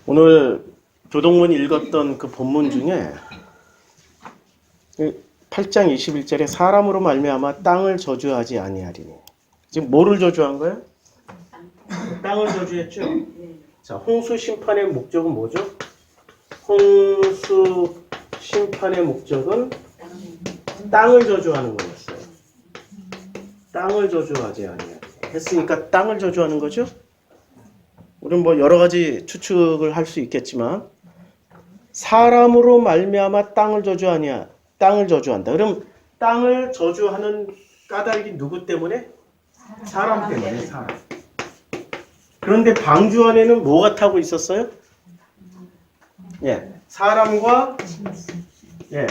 오늘 조동문이 읽었던 그 본문 중에 8장 21절에 사람으로 말미암아 땅을 저주하지 아니하리니. 지금 뭐를 저주한 거예요? 땅을 저주했죠. 자, 홍수 심판의 목적은 뭐죠? 홍수 심판의 목적은 땅을 저주하는 거였어요. 땅을 저주하지 아니하리니. 했으니까 땅을 저주하는 거죠. 우리는 뭐 여러 가지 추측을 할 수 있겠지만 사람으로 말미암아 땅을 저주한다. 그럼 땅을 저주하는 까닭이 누구 때문에? 사람 때문에. 사람. 그런데 방주 안에는 뭐가 타고 있었어요? 예, 사람과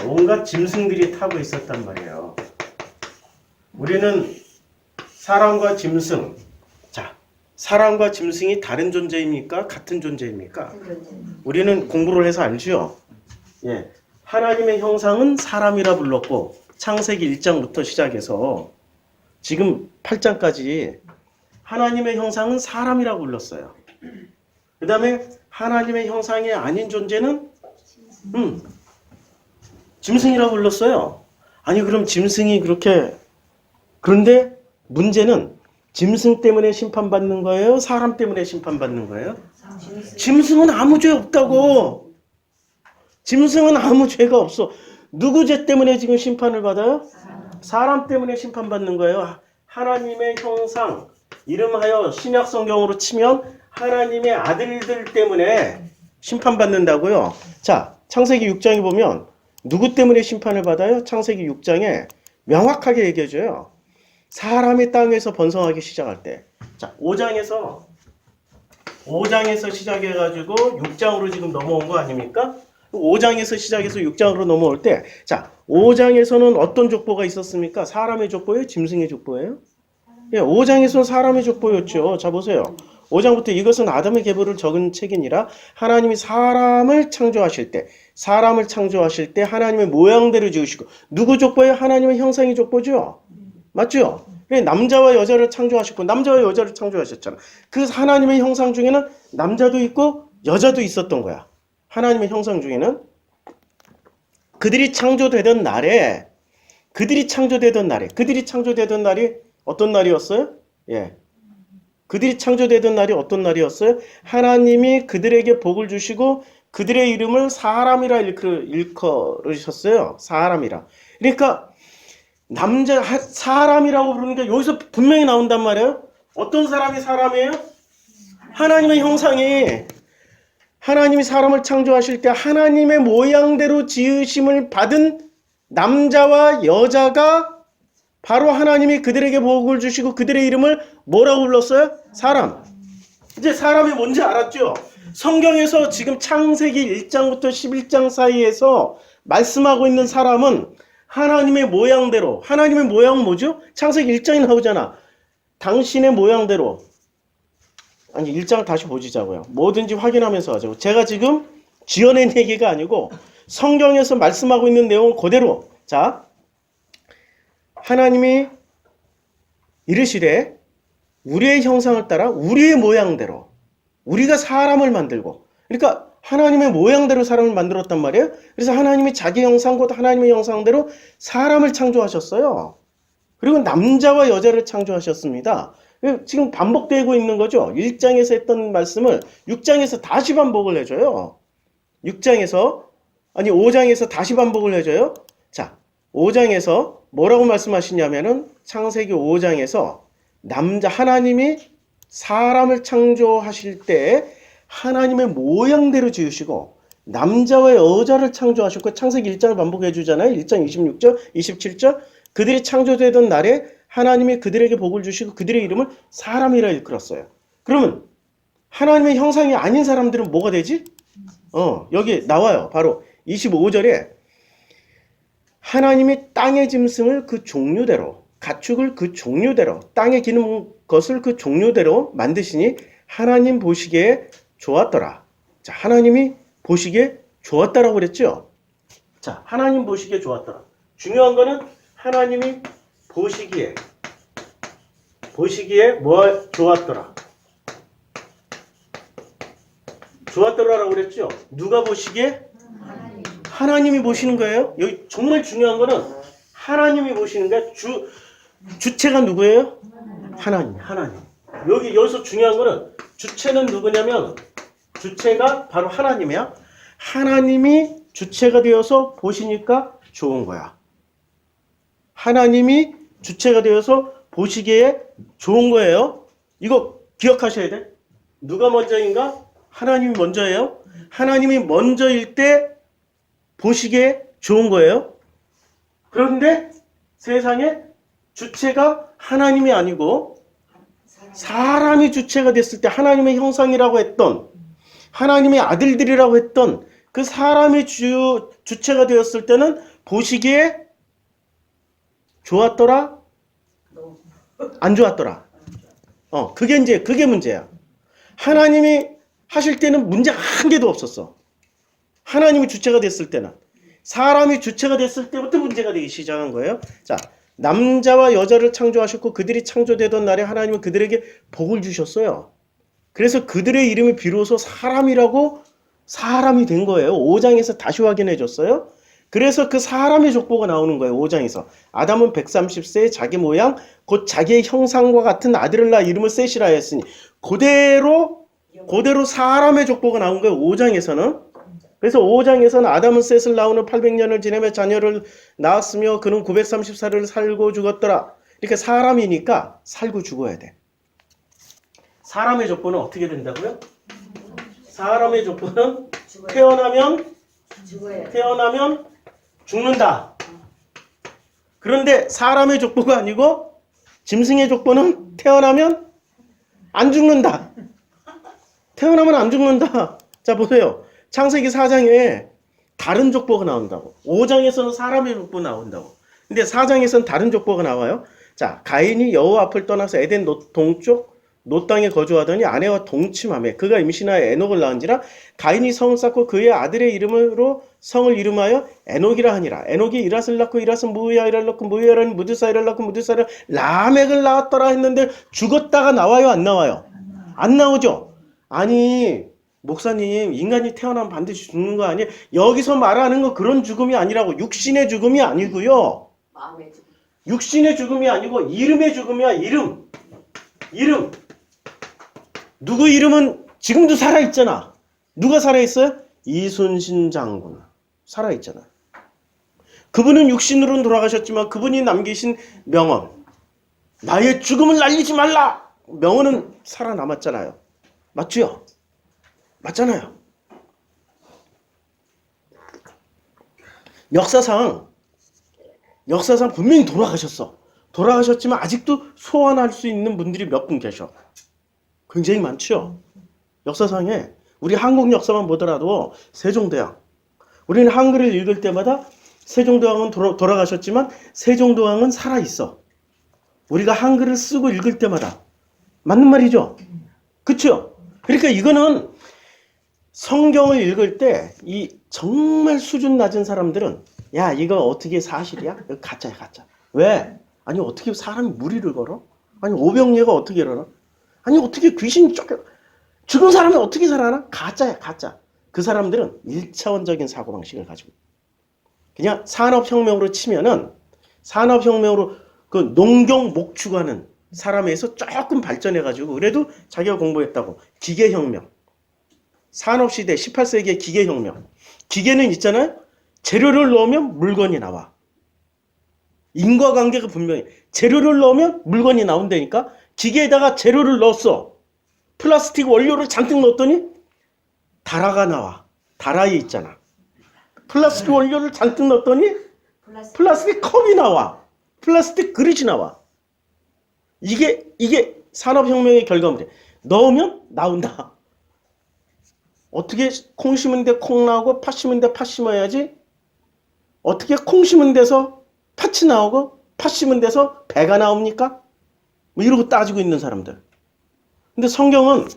온갖 짐승들이 타고 있었단 말이에요. 우리는 사람과 짐승, 자, 사람과 짐승이 다른 존재입니까? 같은 존재입니까? 우리는 공부를 해서 알죠. 예, 하나님의 형상은 사람이라 불렀고 창세기 1장부터 시작해서 지금 8장까지 하나님의 형상은 사람이라고 불렀어요. 그 다음에 하나님의 형상이 아닌 존재는 짐승이라고 불렀어요. 아니 그럼 짐승이 그렇게, 그런데 문제는 짐승 때문에 심판받는 거예요? 사람 때문에 심판받는 거예요? 짐승은 아무 죄 없다고. 짐승은 아무 죄가 없어. 누구 죄 때문에 지금 심판을 받아요? 사람 때문에 심판받는 거예요. 하나님의 형상, 이름하여 신약 성경으로 치면 하나님의 아들들 때문에 심판받는다고요. 자, 창세기 6장에 보면 누구 때문에 심판을 받아요? 창세기 6장에 명확하게 얘기해줘요. 사람이 땅에서 번성하기 시작할 때. 자, 5장에서 시작해가지고 6장으로 지금 넘어온 거 아닙니까? 5장에서 시작해서 6장으로 넘어올 때, 자, 5장에서는 어떤 족보가 있었습니까? 사람의 족보예요? 짐승의 족보예요? 예, 5장에서는 사람의 족보였죠. 자, 보세요. 5장부터 이것은 아담의 계보를 적은 책이니라. 하나님이 사람을 창조하실 때 하나님의 모양대로 지으시고, 누구 족보예요? 하나님의 형상의 족보죠. 맞죠? 남자와 여자를 창조하셨고 남자와 여자를 창조하셨잖아. 그 하나님의 형상 중에는 남자도 있고 여자도 있었던 거야. 하나님의 형상 중에는 그들이 창조되던 날이 어떤 날이었어요? 예. 그들이 창조되던 날이 어떤 날이었어요? 하나님이 그들에게 복을 주시고 그들의 이름을 사람이라 일컬으셨어요. 사람이라. 그러니까 사람이라고 부르니까 여기서 분명히 나온단 말이에요. 어떤 사람이 사람이에요? 하나님의 형상이. 하나님이 사람을 창조하실 때 하나님의 모양대로 지으심을 받은 남자와 여자가 바로 하나님이 그들에게 복을 주시고 그들의 이름을 뭐라고 불렀어요? 사람. 이제 사람이 뭔지 알았죠? 성경에서 지금 창세기 1장부터 11장 사이에서 말씀하고 있는 사람은 하나님의 모양대로. 하나님의 모양은 뭐죠? 창세기 1장이 나오잖아. 당신의 모양대로. 아니 1장을 다시 보시자고요. 뭐든지 확인하면서 하자고. 제가 지금 지어낸 얘기가 아니고 성경에서 말씀하고 있는 내용을 그대로. 자, 하나님이 이르시되 우리의 형상을 따라 우리의 모양대로 우리가 사람을 만들고, 그러니까 하나님의 모양대로 사람을 만들었단 말이에요. 그래서 하나님이 자기 형상 곧 하나님의 형상대로 사람을 창조하셨어요. 그리고 남자와 여자를 창조하셨습니다. 지금 반복되고 있는 거죠. 1장에서 했던 말씀을 6장에서 다시 반복을 해줘요. 5장에서 다시 반복을 해줘요. 자, 5장에서 뭐라고 말씀하시냐면은 창세기 5장에서 하나님이 사람을 창조하실 때 하나님의 모양대로 지으시고 남자와 여자를 창조하셨고, 창세기 1장을 반복해 주잖아요. 1장 26절, 27절. 그들이 창조되던 날에 하나님이 그들에게 복을 주시고 그들의 이름을 사람이라 일컬었어요. 그러면 하나님의 형상이 아닌 사람들은 뭐가 되지? 여기 나와요. 바로 25절에 하나님이 땅의 짐승을 그 종류대로, 가축을 그 종류대로, 땅에 기는 것을 그 종류대로 만드시니 하나님 보시기에 좋았더라. 자, 하나님이 보시기에 좋았다라고 그랬죠? 자, 하나님 보시기에 좋았더라. 중요한 거는 하나님이 보시기에 뭐 좋았더라. 좋았더라라고 그랬죠? 누가 보시기에? 하나님이 보시는 거예요. 여기 정말 중요한 거는 하나님이 보시는 거예요. 주체가 누구예요? 하나님. 여기서 중요한 거는 주체는 누구냐면 주체가 바로 하나님이야. 하나님이 주체가 되어서 보시니까 좋은 거야. 하나님이 주체가 되어서 보시기에 좋은 거예요. 이거 기억하셔야 돼. 누가 먼저인가? 하나님이 먼저예요. 하나님이 먼저일 때 보시기에 좋은 거예요. 그런데 세상에 주체가 하나님이 아니고 사람이 주체가 됐을 때 하나님의 형상이라고 했던 하나님의 아들들이라고 했던 그 사람이 주체가 되었을 때는 보시기에 좋았더라? 안 좋았더라? 그게 문제야. 하나님이 하실 때는 문제 한 개도 없었어. 하나님이 주체가 됐을 때는. 사람이 주체가 됐을 때부터 문제가 되기 시작한 거예요. 자, 남자와 여자를 창조하셨고 그들이 창조되던 날에 하나님은 그들에게 복을 주셨어요. 그래서 그들의 이름이 비로소 사람이라고 사람이 된 거예요. 5장에서 다시 확인해 줬어요. 그래서 그 사람의 족보가 나오는 거예요. 5장에서. 아담은 130세에 자기 모양 곧 자기의 형상과 같은 아들을 낳아 이름을 셋이라 했으니 그대로 사람의 족보가 나온 거예요. 5장에서는. 그래서 5장에서는 아담은 셋을 낳으며 800년을 지내며 자녀를 낳았으며 그는 930살을 살고 죽었더라. 이렇게 사람이니까 살고 죽어야 돼. 사람의 족보는 어떻게 된다고요? 사람의 족보는 태어나면 죽는다. 그런데 사람의 족보가 아니고 짐승의 족보는 태어나면 안 죽는다. 태어나면 안 죽는다. 자, 보세요. 창세기 4장에 다른 족보가 나온다고. 5장에서는 사람의 족보 나온다고. 근데 4장에서는 다른 족보가 나와요. 자, 가인이 여호와 앞을 떠나서 에덴 동쪽 노 땅에 거주하더니 아내와 동침하며 그가 임신하여 에녹을 낳은지라 가인이 성을 쌓고 그의 아들의 이름으로 성을 이름하여 에녹이라 하니라. 에녹이 이랏을 낳고 이랏은 무야일을 낳고 무야일은 무드사일을 낳고 무드사일은 라멕을 낳았더라 했는데 죽었다가 나와요, 안 나와요? 안 나오죠. 아니 목사님, 인간이 태어나면 반드시 죽는 거 아니에요? 여기서 말하는 거 그런 죽음이 아니라고. 육신의 죽음이 아니고요. 마음의 죽음. 육신의 죽음이 아니고 이름의 죽음이야. 이름. 누구 이름은 지금도 살아있잖아. 누가 살아있어요? 이순신 장군. 살아있잖아. 그분은 육신으로는 돌아가셨지만 그분이 남기신 명언. 나의 죽음을 날리지 말라. 명언은 살아남았잖아요. 맞죠? 맞잖아요. 역사상 분명히 돌아가셨어. 돌아가셨지만 아직도 소환할 수 있는 분들이 몇 분 계셔. 굉장히 많죠. 역사상에 우리 한국 역사만 보더라도 세종대왕. 우리는 한글을 읽을 때마다 세종대왕은 돌아가셨지만 세종대왕은 살아있어. 우리가 한글을 쓰고 읽을 때마다. 맞는 말이죠? 그쵸? 그러니까 이거는 성경을 읽을 때 이 정말 수준 낮은 사람들은 야, 이거 어떻게 사실이야? 이거 가짜야, 가짜. 왜? 아니, 어떻게 사람이 무리를 걸어? 아니, 오병이어가 어떻게 일어나? 아니, 어떻게 귀신이 쫓겨? 죽은 사람이 어떻게 살아나? 가짜야, 가짜. 그 사람들은 1차원적인 사고방식을 가지고. 그냥 산업혁명으로 치면은, 산업혁명으로 그 농경 목축하는 사람에서 조금 발전해가지고, 그래도 자기가 공부했다고. 기계혁명. 산업시대 18세기의 기계혁명. 기계는 있잖아요? 재료를 넣으면 물건이 나와. 인과관계가 분명해. 재료를 넣으면 물건이 나온다니까? 기계에다가 재료를 넣었어. 플라스틱 원료를 잔뜩 넣었더니 다라가 나와. 다라에 있잖아. 플라스틱 원료를 잔뜩 넣었더니 플라스틱 컵이 나와. 플라스틱 그릇이 나와. 이게 산업혁명의 결과물이야. 넣으면 나온다. 어떻게 콩 심은 데 콩 나오고 팥 심은 데 팥 심어야지? 어떻게 콩 심은 데서 팥이 나오고 팥 심은 데서 배가 나옵니까? 뭐 이러고 따지고 있는 사람들. 근데 성경은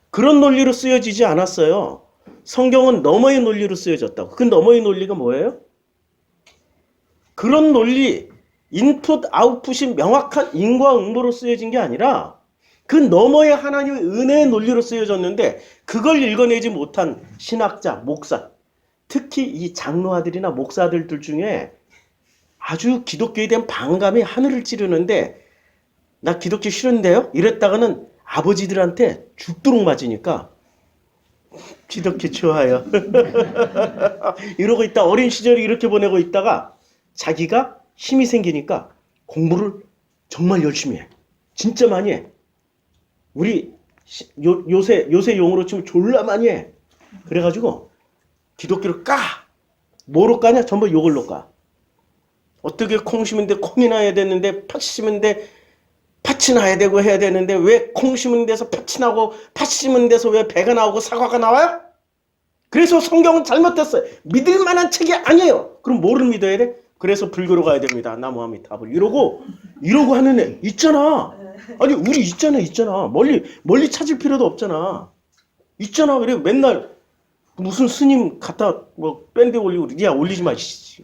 그런 논리로 쓰여지지 않았어요. 성경은 너머의 논리로 쓰여졌다고. 그 너머의 논리가 뭐예요? 그런 논리, 인풋, 아웃풋이 명확한 인과응보로 쓰여진 게 아니라 그 너머에 하나님의 은혜의 논리로 쓰여졌는데 그걸 읽어내지 못한 신학자, 목사, 특히 이 장로아들이나 목사들 중에 아주 기독교에 대한 반감이 하늘을 찌르는데 나 기독교 싫은데요? 이랬다가는 아버지들한테 죽도록 맞으니까 기독교 좋아요. 이러고 있다 어린 시절을 이렇게 보내고 있다가 자기가 힘이 생기니까 공부를 정말 열심히 해. 진짜 많이 해. 우리 요새 용어로 치면 졸라 많이 해. 그래가지고 기독교를 까. 뭐로 까냐? 전부 이걸로 까. 어떻게 콩 심은데 콩이 나야 되는데 팥 심은데 팥이 나야 되고 해야 되는데 왜 콩 심은 데서 팥이 나고 팥 심은 데서 왜 배가 나오고 사과가 나와요? 그래서 성경은 잘못됐어요. 믿을 만한 책이 아니에요. 그럼 뭐를 믿어야 돼? 그래서 불교로 가야 됩니다. 나무아미타불. 이러고 하는 애 있잖아. 아니 우리 있잖아. 멀리 찾을 필요도 없잖아. 있잖아. 그래 맨날 무슨 스님 갖다 뭐 밴드 올리고 야 올리지 마.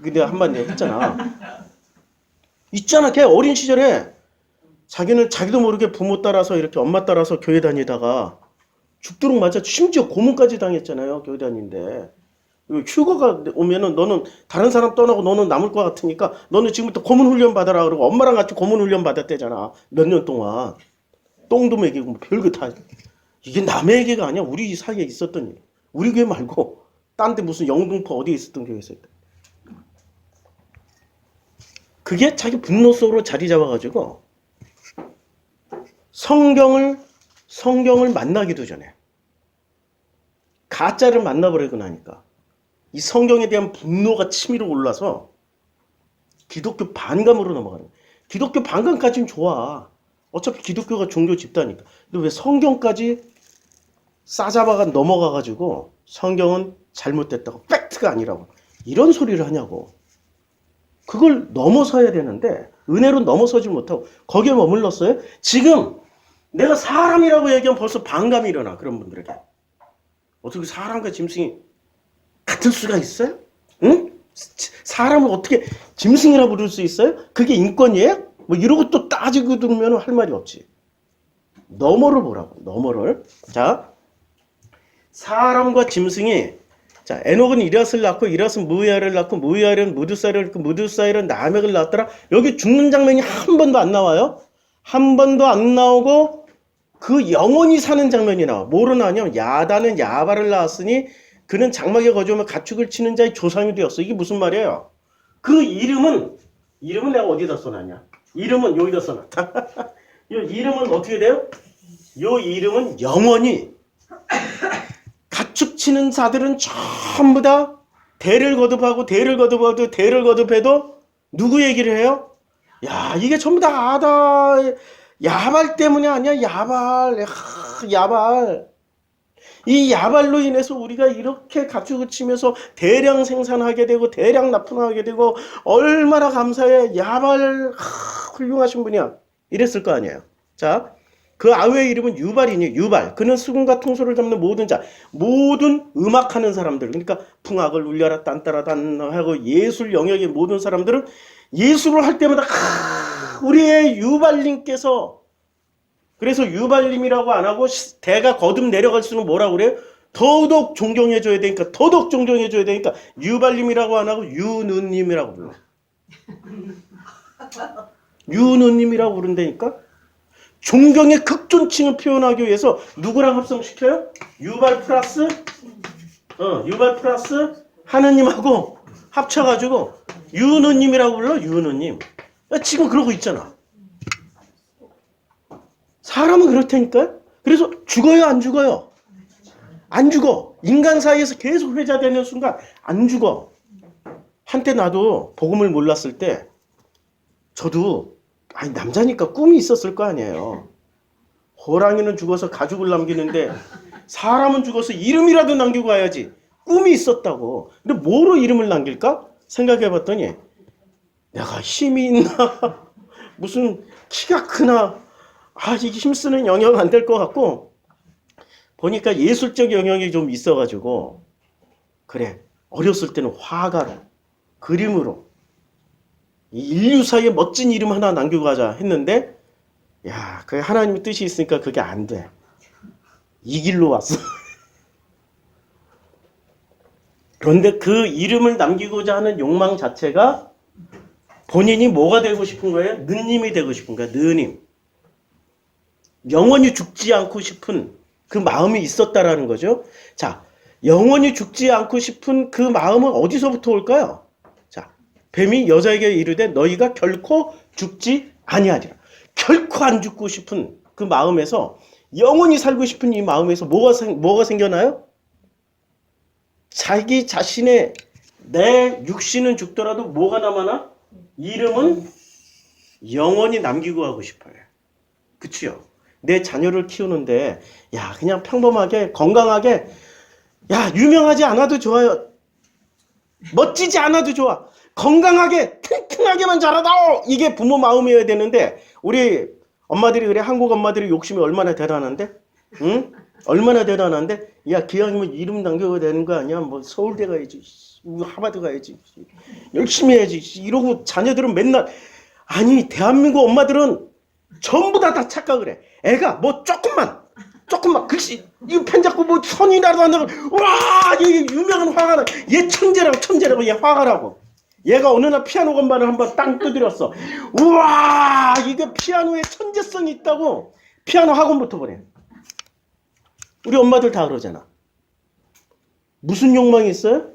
근데 한마디 했잖아. 있잖아. 걔 어린 시절에 자기는 자기도 모르게 부모 따라서 이렇게 엄마 따라서 교회 다니다가 죽도록 맞아. 심지어 고문까지 당했잖아요. 교회 다니는데. 휴가가 오면은 너는 다른 사람 떠나고 너는 남을 것 같으니까 너는 지금부터 고문 훈련 받아라 그러고 엄마랑 같이 고문 훈련 받았대잖아. 몇 년 동안. 똥도 먹이고 뭐 별거 다. 이게 남의 얘기가 아니야. 우리 사이에 있었던 일. 우리 교회 말고 딴 데 무슨 영등포 어디에 있었던 교회 있었다. 그게 자기 분노 속으로 자리 잡아가지고 성경을 만나기도 전에 가짜를 만나버리고 나니까 이 성경에 대한 분노가 치밀어 올라서 기독교 반감으로 넘어가는 거예요. 기독교 반감까지는 좋아. 어차피 기독교가 종교 집단이니까. 근데 왜 성경까지 싸잡아가 넘어가가지고 성경은 잘못됐다고 팩트가 아니라고 이런 소리를 하냐고. 그걸 넘어서야 되는데 은혜로 넘어서지 못하고 거기에 머물렀어요. 지금 내가 사람이라고 얘기하면 벌써 반감이 일어나. 그런 분들에게. 어떻게 사람과 짐승이 같을 수가 있어요? 응? 사람을 어떻게 짐승이라 부를 수 있어요? 그게 인권이에요? 뭐 이러고 또 따지고 들으면 할 말이 없지. 너머를 보라고. 너머를. 자, 사람과 짐승이 자 에녹은 이랏을 낳고 이랏은 무이아를 낳고 무이아는 무두사를 낳고 무두사일은 라멕을 낳았더라. 여기 죽는 장면이 한 번도 안 나와요. 한 번도 안 나오고 그 영원히 사는 장면이 나와. 뭐로 나오냐면 야다는 야발을 낳았으니 그는 장막에 거주하며 가축을 치는 자의 조상이 되었어. 이게 무슨 말이에요? 그 이름은 내가 어디다 써놨냐? 이름은 여기다 써놨다. 이 이름은 어떻게 돼요? 이 이름은 영원히 가축 치는 자들은 전부 다 대를 거듭해도 누구 얘기를 해요? 야 이게 전부 다 야발 때문이 아니야. 야발. 이 야발로 인해서 우리가 이렇게 가축을 치면서 대량 생산하게 되고 대량 납품하게 되고 얼마나 감사해. 야발 훌륭하신 분이야. 이랬을 거 아니에요. 자, 그 아우의 이름은 유발이니 유발. 그는 수금과 통소를 잡는 모든 자, 모든 음악하는 사람들. 그러니까 풍악을 울려라 딴따라단 하고 예술 영역의 모든 사람들은 예술을 할 때마다 우리의 유발님께서 그래서 유발님이라고 안 하고 대가 거듭 내려갈수록 뭐라고 그래요? 더더욱 존경해줘야 되니까 유발님이라고 안 하고 유누님이라고 불러. 유누님이라고 부른다니까? 존경의 극존칭을 표현하기 위해서 누구랑 합성시켜요? 유발 플러스 하느님하고 합쳐가지고 유누님이라고 불러. 유누님. 지금 그러고 있잖아. 사람은 그렇다니까요. 그래서 죽어요 안 죽어요? 안 죽어. 인간 사이에서 계속 회자되는 순간 안 죽어. 한때 나도 복음을 몰랐을 때 저도 남자니까 꿈이 있었을 거 아니에요. 호랑이는 죽어서 가죽을 남기는데 사람은 죽어서 이름이라도 남기고 가야지. 꿈이 있었다고. 근데 뭐로 이름을 남길까? 생각해봤더니 내가 힘이 있나? 무슨 키가 크나? 이게 힘쓰는 영역 안 될 것 같고 보니까 예술적 영역이 좀 있어가지고 그래 어렸을 때는 화가로 그림으로 이 인류 사이에 멋진 이름 하나 남기고 가자 했는데 야, 그 하나님의 뜻이 있으니까 그게 안 돼. 이 길로 왔어. 그런데 그 이름을 남기고자 하는 욕망 자체가 본인이 뭐가 되고 싶은 거예요? 느님이 되고 싶은 거야. 느님. 영원히 죽지 않고 싶은 그 마음이 있었다라는 거죠. 자, 영원히 죽지 않고 싶은 그 마음은 어디서부터 올까요? 자, 뱀이 여자에게 이르되 너희가 결코 죽지 아니하리라. 결코 안 죽고 싶은 그 마음에서 영원히 살고 싶은 이 마음에서 뭐가 생겨나요? 자기 자신의 내 육신은 죽더라도 뭐가 남아나? 이름은 영원히 남기고 하고 싶어요. 그치요? 내 자녀를 키우는데 야 그냥 평범하게 건강하게 야 유명하지 않아도 좋아요. 멋지지 않아도 좋아. 건강하게 튼튼하게만 자라다오. 이게 부모 마음이어야 되는데 우리 엄마들이 그래. 한국 엄마들이 욕심이 얼마나 대단한데? 응? 얼마나 대단한데? 야 기왕이면 이름 남겨야 되는 거 아니야? 뭐 서울대 가야지. 하버드 가야지. 열심히 해야지. 이러고 자녀들은 맨날 아니 대한민국 엄마들은 전부 다 착각을 해. 애가 뭐 조금만 글씨 이거 펜 잡고 뭐 손이라도 안 나고 와 이게 유명한 화가라. 얘 천재라고 얘 화가라고. 얘가 어느 날 피아노 건반을 한번 땅 두드렸어. 우와 이게 피아노에 천재성이 있다고 피아노 학원부터 보내. 우리 엄마들 다 그러잖아. 무슨 욕망이 있어요?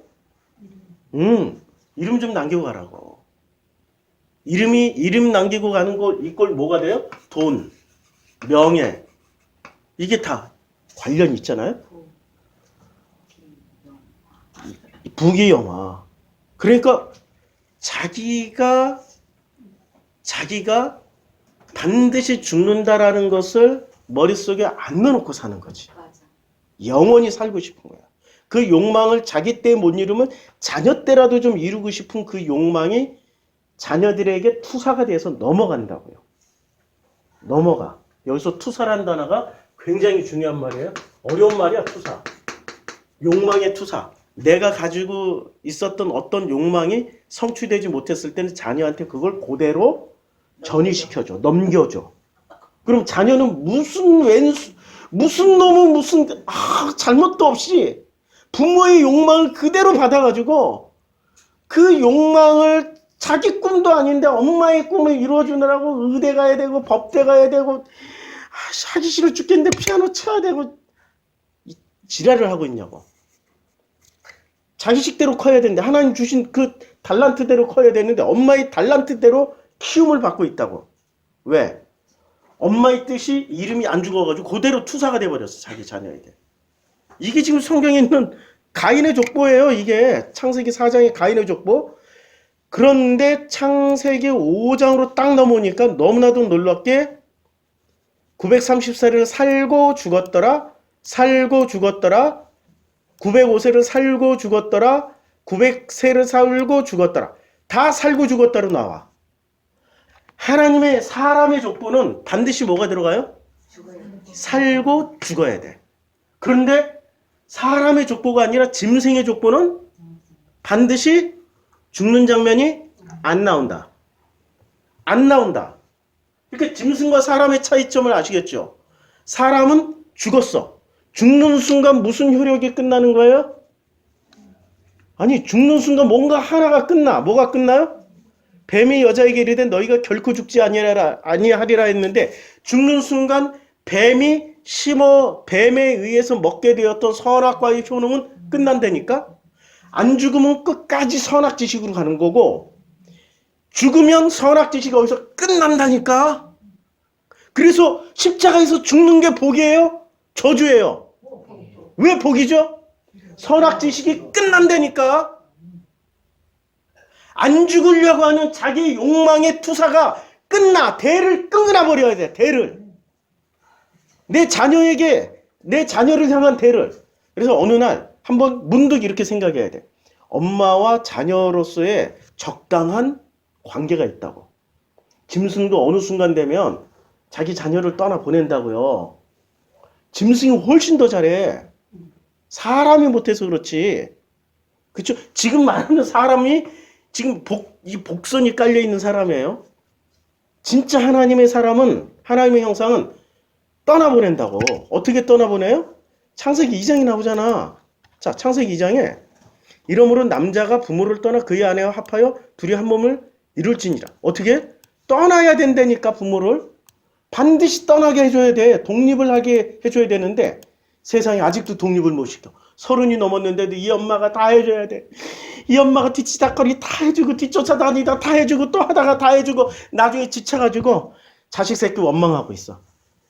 이름 좀 남기고 가라고. 이름 남기고 가는 거 이꼴 뭐가 돼요? 돈, 명예. 이게 다 관련이 있잖아요. 부귀영화. 그러니까 자기가 반드시 죽는다라는 것을 머릿속에 안 넣어놓고 사는 거지. 영원히 살고 싶은 거야. 그 욕망을 자기 때 못 이루면 자녀 때라도 좀 이루고 싶은 그 욕망이 자녀들에게 투사가 돼서 넘어간다고요. 넘어가. 여기서 투사라는 단어가 굉장히 중요한 말이에요. 어려운 말이야, 투사. 욕망의 투사. 내가 가지고 있었던 어떤 욕망이 성취되지 못했을 때는 자녀한테 그걸 그대로 전이시켜줘. 넘겨줘. 그럼 자녀는 무슨 놈은 잘못도 없이 부모의 욕망을 그대로 받아가지고 그 욕망을 자기 꿈도 아닌데 엄마의 꿈을 이루어주느라고 의대 가야 되고 법대 가야 되고 하기 싫어 죽겠는데 피아노 쳐야 되고 지랄을 하고 있냐고. 자기식대로 커야 되는데 하나님 주신 그 달란트대로 커야 되는데 엄마의 달란트대로 키움을 받고 있다고. 왜? 엄마의 뜻이 이름이 안 죽어가지고 그대로 투사가 돼버렸어. 자기 자녀에게. 이게 지금 성경에 있는 가인의 족보예요. 이게 창세기 4장의 가인의 족보. 그런데 창세기 5장으로 딱 넘어오니까 너무나도 놀랍게 930세를 살고 죽었더라. 905세를 살고 죽었더라. 900세를 살고 죽었더라. 다 살고 죽었다로 나와. 하나님의 사람의 족보는 반드시 뭐가 들어가요? 살고 죽어야 돼. 그런데 사람의 족보가 아니라 짐승의 족보는 반드시 죽는 장면이 안 나온다. 안 나온다. 그러니까 짐승과 사람의 차이점을 아시겠죠? 사람은 죽었어. 죽는 순간 무슨 효력이 끝나는 거예요? 아니 죽는 순간 뭔가 하나가 끝나. 뭐가 끝나요? 뱀이 여자에게 이르되 너희가 결코 죽지 아니하리라 했는데 죽는 순간 뱀에 의해서 먹게 되었던 선악과의 효능은 끝난다니까? 안 죽으면 끝까지 선악지식으로 가는 거고 죽으면 선악지식이 어디서 끝난다니까? 그래서 십자가에서 죽는 게 복이에요? 저주예요? 왜 복이죠? 선악지식이 끝난다니까? 안 죽으려고 하는 자기 욕망의 투사가 끝나. 대를 끊어버려야 돼. 대를. 내 자녀를 향한 대를. 그래서 어느 날 한번 문득 이렇게 생각해야 돼. 엄마와 자녀로서의 적당한 관계가 있다고. 짐승도 어느 순간 되면 자기 자녀를 떠나 보낸다고요. 짐승이 훨씬 더 잘해. 사람이 못해서 그렇지. 그렇죠? 지금 말하는 사람이 지금 이 복선이 깔려 있는 사람이에요. 진짜 하나님의 사람은, 하나님의 형상은 떠나보낸다고. 어떻게 떠나보내요? 창세기 2장이 나오잖아. 자, 창세기 2장에 이러므로 남자가 부모를 떠나 그의 아내와 합하여 둘이 한 몸을 이룰지니라. 어떻게? 떠나야 된다니까. 부모를 반드시 떠나게 해줘야 돼. 독립을 하게 해줘야 되는데 세상에 아직도 독립을 못 시켜. 30이 넘었는데도 이 엄마가 다 해줘야 돼. 이 엄마가 뒤치다거리 다 해주고 뒤쫓아다니다 다 해주고 또 하다가 다 해주고 나중에 지쳐가지고 자식 새끼 원망하고 있어.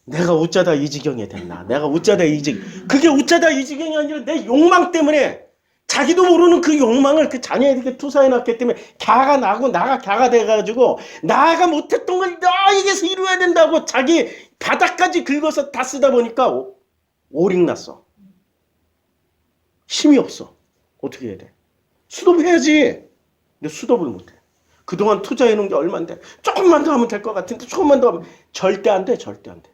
내가 어쩌다 이 지경에 됐나. 내가 어쩌다 이 지경. 그게 어쩌다 이 지경이 아니라 내 욕망 때문에 자기도 모르는 그 욕망을 그 자녀에게 투사해놨기 때문에 갸가 나고 나가 갸가 돼가지고 나가 못했던 걸 너에게서 이루어야 된다고 자기 바닥까지 긁어서 다 쓰다 보니까 오링났어. 힘이 없어. 어떻게 해야 돼? 수습해야지. 근데 수습을 못해. 그동안 투자해놓은 게 얼만데 조금만 더 하면 될 것 같은데 조금만 더 하면 절대 안 돼. 절대 안 돼.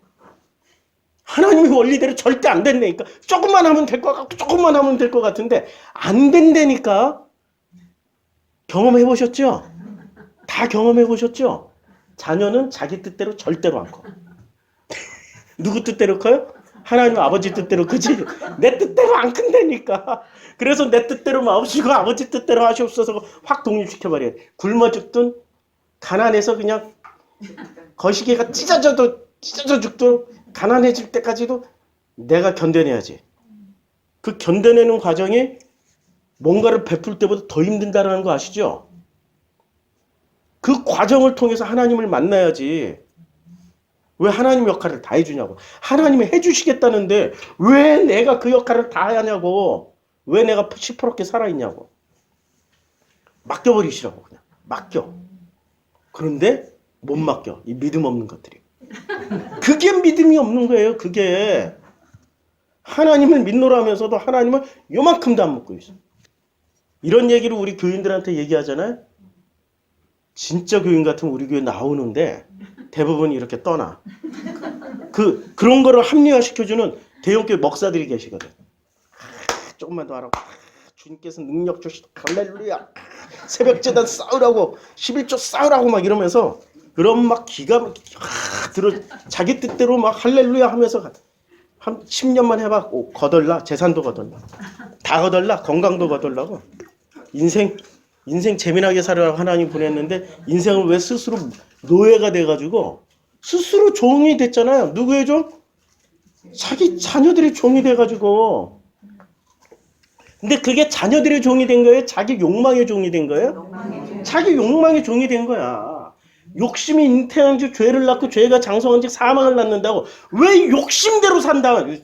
하나님의 원리대로 절대 안 된다니까. 조금만 하면 될 것 같고 조금만 하면 될 것 같은데 안 된다니까. 경험해보셨죠? 다 경험해보셨죠? 자녀는 자기 뜻대로 절대로 안 커. 누구 뜻대로 커요? 하나님 아버지 뜻대로 크지. 내 뜻대로 안 큰다니까. 그래서 내 뜻대로 마옵시고 아버지 뜻대로 하시옵소서 확 독립시켜버려요. 굶어 죽든 가난해서 그냥 거시기가 찢어져 죽도록 가난해질 때까지도 내가 견뎌내야지. 그 견뎌내는 과정이 뭔가를 베풀 때보다 더 힘든다는 거 아시죠? 그 과정을 통해서 하나님을 만나야지. 왜 하나님 역할을 다 해주냐고. 하나님이 해주시겠다는데 왜 내가 그 역할을 다 하냐고. 왜 내가 시퍼렇게 살아있냐고. 맡겨버리시라고. 그냥 맡겨. 그런데 못 맡겨. 이 믿음 없는 것들이. 그게 믿음이 없는 거예요. 그게. 하나님을 믿노라 하면서도 하나님을 요만큼도 안 믿고 있어. 이런 얘기를 우리 교인들한테 얘기하잖아요. 진짜 교인 같으면 우리 교회 나오는데 대부분 이렇게 떠나. 그런 거를 합리화시켜주는 대형교회 목사들이 계시거든. 조금만 더 하라고. 주님께서 능력 주시고 할렐루야. 새벽제단 싸우라고 11조 싸우라고 막 이러면서 그런 막 기가 막히게 자기 뜻대로 막 할렐루야 하면서 한 10년만 해봐. 거덜나. 재산도 거덜나. 다 거덜나. 건강도 거덜나고. 인생 재미나게 살으라고 하나님 보냈는데 인생을 왜 스스로 노예가 돼가지고 스스로 종이 됐잖아요. 누구의 종? 자기 자녀들의 종이 돼가지고. 근데 그게 자녀들의 종이 된 거예요? 자기 욕망의 종이 된 거예요? 자기 욕망의 종이 된 거야. 욕심이 잉태한 즉 죄를 낳고 죄가 장성한 즉 사망을 낳는다고. 왜 욕심대로 산다? 왜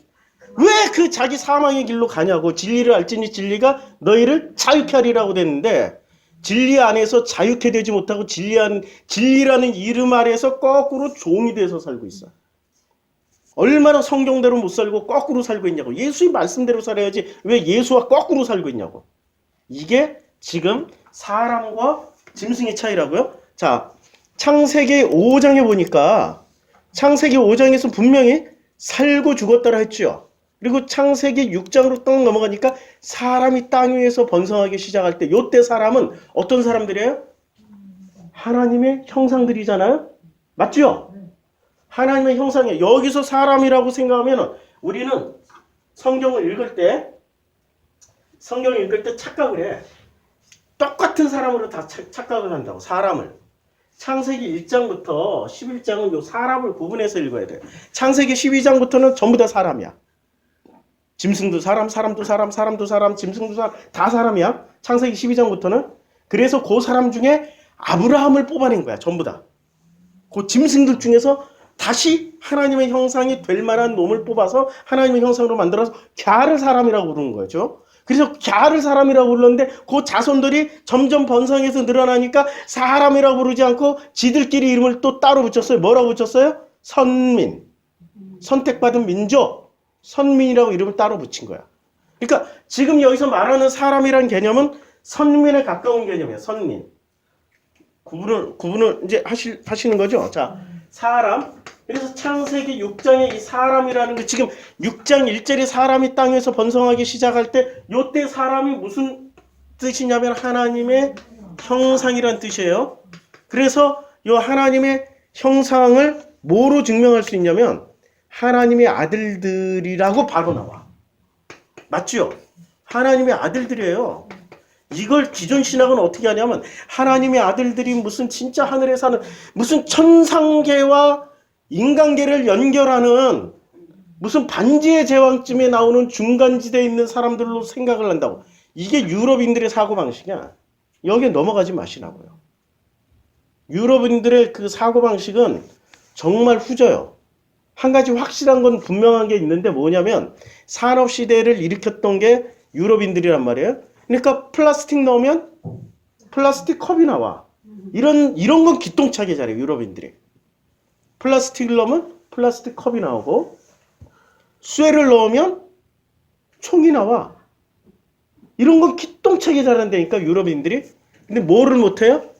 그 자기 사망의 길로 가냐고. 진리를 알지니 진리가 너희를 자유케 하리라고 됐는데 진리 안에서 자유케 되지 못하고 진리라는 이름 아래에서 거꾸로 종이 돼서 살고 있어. 얼마나 성경대로 못 살고 거꾸로 살고 있냐고. 예수의 말씀대로 살아야지 왜 예수와 거꾸로 살고 있냐고. 이게 지금 사람과 짐승의 차이라고요. 자, 창세기 5장에 보니까 창세기 5장에서 분명히 살고 죽었다라 했죠. 그리고 창세기 6장으로 딱 넘어가니까 사람이 땅 위에서 번성하기 시작할 때 요때 사람은 어떤 사람들이에요? 하나님의 형상들이잖아요. 맞죠? 하나님의 형상이에요. 여기서 사람이라고 생각하면 우리는 성경을 읽을 때 착각을 해. 똑같은 사람으로 다 착각을 한다고. 사람을. 창세기 1장부터 11장은 요 사람을 구분해서 읽어야 돼요. 창세기 12장부터는 전부 다 사람이야. 짐승도 사람, 사람도 사람, 사람도 사람, 짐승도 사람, 다 사람이야. 창세기 12장부터는. 그래서 그 사람 중에 아브라함을 뽑아낸 거야. 전부 다. 그 짐승들 중에서 다시 하나님의 형상이 될 만한 놈을 뽑아서 하나님의 형상으로 만들어서 갸를 사람이라고 부르는 거죠. 그래서 갸를 사람이라고 불렀는데 그 자손들이 점점 번성해서 늘어나니까 사람이라고 부르지 않고 지들끼리 이름을 또 따로 붙였어요. 뭐라고 붙였어요? 선민. 선택받은 민족. 선민이라고 이름을 따로 붙인 거야. 그러니까 지금 여기서 말하는 사람이라는 개념은 선민에 가까운 개념이에요. 선민. 구분을 이제 하시는 거죠. 자, 사람. 그래서 창세기 6장에 이 사람이라는 게 지금 6장 1절에 사람이 땅에서 번성하기 시작할 때 요때 사람이 무슨 뜻이냐면 하나님의 형상이란 뜻이에요. 그래서 요 하나님의 형상을 뭐로 증명할 수 있냐면 하나님의 아들들이라고 바로 나와. 맞죠? 하나님의 아들들이에요. 이걸 기존 신학은 어떻게 하냐면 하나님의 아들들이 무슨 진짜 하늘에 사는 무슨 천상계와 인간계를 연결하는 무슨 반지의 제왕쯤에 나오는 중간지대에 있는 사람들로 생각을 한다고. 이게 유럽인들의 사고방식이야. 여기에 넘어가지 마시라고요. 유럽인들의 그 사고방식은 정말 후져요. 한 가지 확실한 건 분명한 게 있는데 뭐냐면 산업시대를 일으켰던 게 유럽인들이란 말이에요. 그러니까 플라스틱 넣으면 플라스틱 컵이 나와. 이런 건 기똥차게 잘해요. 유럽인들이. 플라스틱을 넣으면 플라스틱 컵이 나오고 쇠를 넣으면 총이 나와. 이런 건 기똥차게 잘한다니까 유럽인들이. 근데 뭐를 못해요?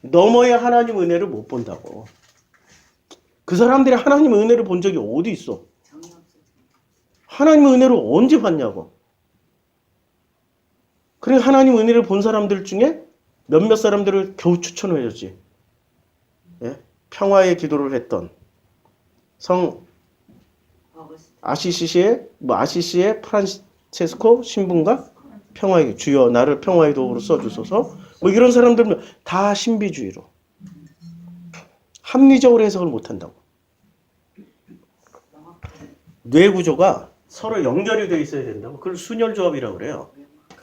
넘어야 하나님 은혜를 못 본다고. 그 사람들이 하나님 은혜를 본 적이 어디 있어? 하나님 은혜를 언제 봤냐고. 그래 하나님 은혜를 본 사람들 중에 몇몇 사람들을 겨우 추천해주지. 예? 평화의 기도를 했던 성 아시시의 프란체스코 신부인가? 평화의 주여 나를 평화의 도구로 써주소서. 뭐 이런 사람들은 다 신비주의로 합리적으로 해석을 못한다고. 뇌 구조가 서로 연결이 되어 있어야 된다고. 그걸 순혈조합이라고 그래요.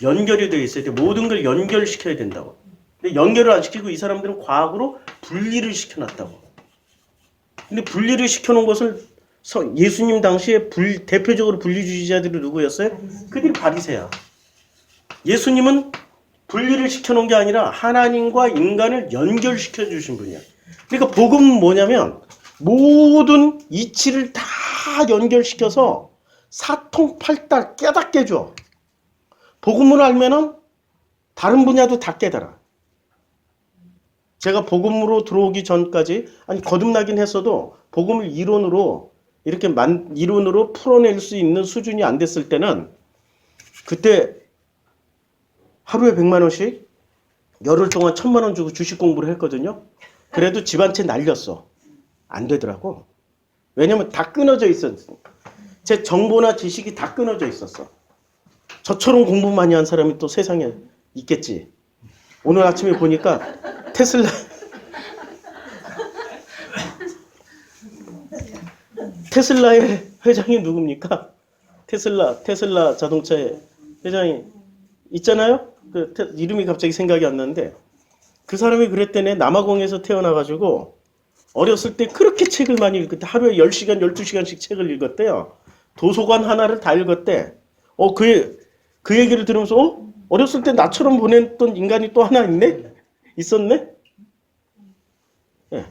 연결이 되어 있어야 돼. 모든 걸 연결시켜야 된다고. 근데 연결을 안 시키고 이 사람들은 과학으로 분리를 시켜놨다고. 근데 분리를 시켜놓은 것을 예수님 당시에 대표적으로 분리주의자들이 누구였어요? 그들이 바리새야. 예수님은 분리를 시켜놓은 게 아니라 하나님과 인간을 연결시켜 주신 분이야. 그러니까 복음은 뭐냐면 모든 이치를 다 연결시켜서 사통팔달 깨닫게 해줘. 복음을 알면은 다른 분야도 다 깨달아. 제가 복음으로 들어오기 전까지 거듭나긴 했어도 복음을 이론으로 이렇게 이론으로 풀어낼 수 있는 수준이 안 됐을 때는 그때 하루에 100만 원씩 열흘 동안 1000만 원 주고 주식 공부를 했거든요. 그래도 집 한 채 날렸어. 안 되더라고. 왜냐면 다 끊어져 있었어. 제 정보나 지식이 다 끊어져 있었어. 저처럼 공부 많이 한 사람이 또 세상에 있겠지. 오늘 아침에 보니까 테슬라의 회장이 누굽니까? 테슬라 자동차의 회장이 있잖아요? 이름이 갑자기 생각이 안 나는데 그 사람이 그랬대네. 남아공에서 태어나가지고 어렸을 때 그렇게 책을 많이 읽었대. 하루에 10시간, 12시간씩 책을 읽었대요. 도서관 하나를 다 읽었대. 그 얘기를 들으면서 어렸을 때 나처럼 보냈던 인간이 또 하나 있네? 있었네? 예.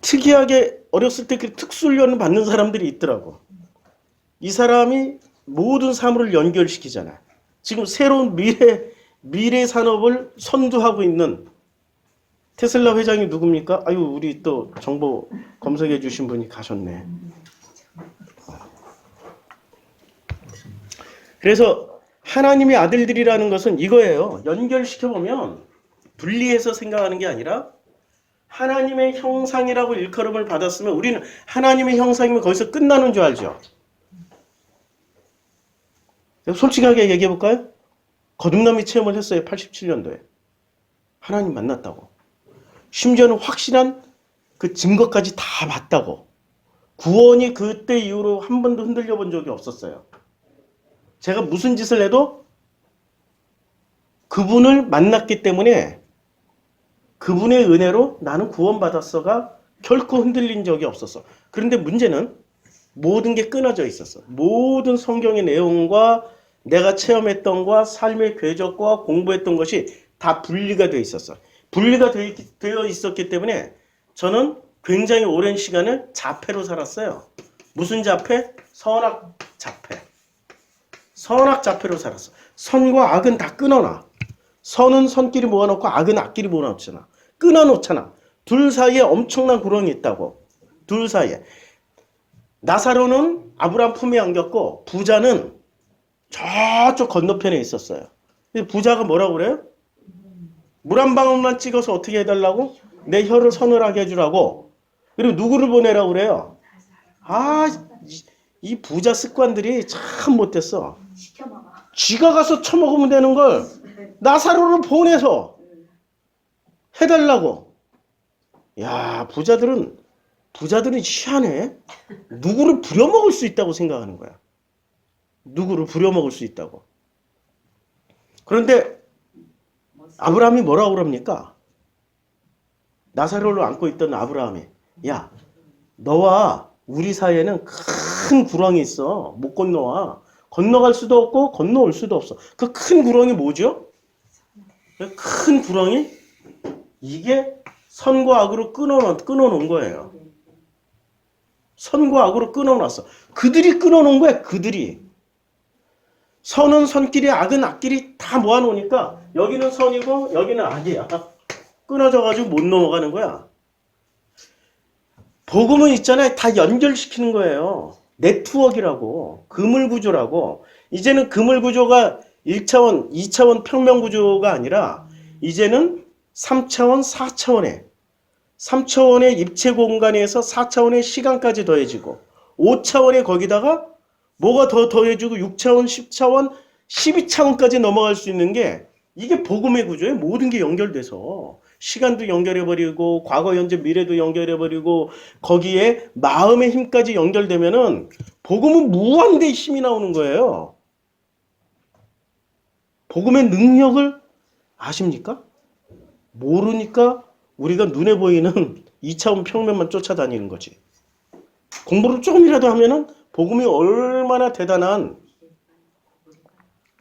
특이하게 어렸을 때 그 특수훈련을 받는 사람들이 있더라고. 이 사람이 모든 사물을 연결시키잖아. 지금 새로운 미래 산업을 선두하고 있는 테슬라 회장이 누굽니까? 아유, 우리 또 정보 검색해 주신 분이 가셨네. 그래서 하나님의 아들들이라는 것은 이거예요. 연결시켜보면 분리해서 생각하는 게 아니라 하나님의 형상이라고 일컬음을 받았으면 우리는 하나님의 형상이면 거기서 끝나는 줄 알죠. 솔직하게 얘기해 볼까요? 거듭남이 체험을 했어요. 87년도에. 하나님 만났다고. 심지어는 확실한 그 증거까지 다 봤다고. 구원이 그때 이후로 한 번도 흔들려 본 적이 없었어요. 제가 무슨 짓을 해도 그분을 만났기 때문에 그분의 은혜로 나는 구원받았어가 결코 흔들린 적이 없었어. 그런데 문제는 모든 게 끊어져 있었어. 모든 성경의 내용과 내가 체험했던 것과 삶의 궤적과 공부했던 것이 다 분리가 되어 있었어. 분리가 되어 있었기 때문에 저는 굉장히 오랜 시간을 자폐로 살았어요. 무슨 자폐? 선악 자폐. 선악 자폐로 살았어. 선과 악은 다 끊어놔. 선은 선끼리 모아놓고 악은 악끼리 모아놓잖아. 끊어놓잖아. 둘 사이에 엄청난 구렁이 있다고. 둘 사이에. 나사로는 아브라함 품에 안겼고 부자는 저쪽 건너편에 있었어요. 부자가 뭐라고 그래요? 물 한 방울만 찍어서 어떻게 해달라고? 내 혀를 서늘하게 해주라고. 그리고 누구를 보내라고 그래요? 아, 이 부자 습관들이 참 못됐어. 쥐가 가서 처먹으면 되는 걸 나사로를 보내서 해달라고. 야, 부자들은 희한해. 누구를 부려먹을 수 있다고 생각하는 거야. 누구를 부려먹을 수 있다고. 그런데 아브라함이 뭐라고 그럽니까? 나사로를 안고 있던 아브라함이, 야, 너와 우리 사이에는 큰 구렁이 있어. 못 건너와. 건너갈 수도 없고 건너올 수도 없어. 그 큰 구렁이 뭐죠? 큰 구렁이? 이게 선과 악으로 끊어놓은 거예요. 선과 악으로 끊어놨어. 그들이 끊어놓은 거야. 그들이. 선은 선끼리, 악은 악끼리 다 모아놓으니까 여기는 선이고 여기는 악이야. 끊어져가지고 못 넘어가는 거야. 복음은 있잖아요. 다 연결시키는 거예요. 네트워크라고. 그물구조라고. 이제는 그물구조가 1차원, 2차원 평면구조가 아니라 이제는 3차원, 4차원에 3차원의 입체 공간에서 4차원의 시간까지 더해지고 5차원에 거기다가 뭐가 더 더해지고 6차원, 10차원, 12차원까지 넘어갈 수 있는 게 이게 복음의 구조에 모든 게 연결돼서 시간도 연결해버리고 과거, 현재, 미래도 연결해버리고 거기에 마음의 힘까지 연결되면은 복음은 무한대의 힘이 나오는 거예요. 복음의 능력을 아십니까? 모르니까 우리가 눈에 보이는 2차원 평면만 쫓아다니는 거지. 공부를 조금이라도 하면은 복음이 얼마나 대단한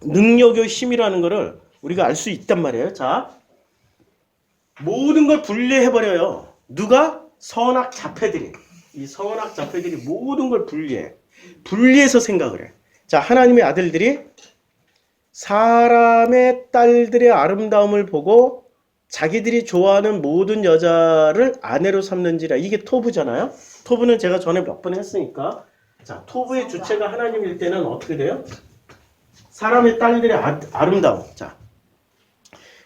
능력의 힘이라는 것을 우리가 알 수 있단 말이에요. 자, 모든 걸 분리해버려요. 누가? 선악 자폐들이. 이 선악 자폐들이 모든 걸 분리해. 분리해서 생각을 해. 자, 하나님의 아들들이 사람의 딸들의 아름다움을 보고 자기들이 좋아하는 모든 여자를 아내로 삼는지라. 이게 토부잖아요. 토부는 제가 전에 몇 번 했으니까. 자, 토부의 주체가 하나님일 때는 어떻게 돼요? 사람의 딸들의 아름다움. 자,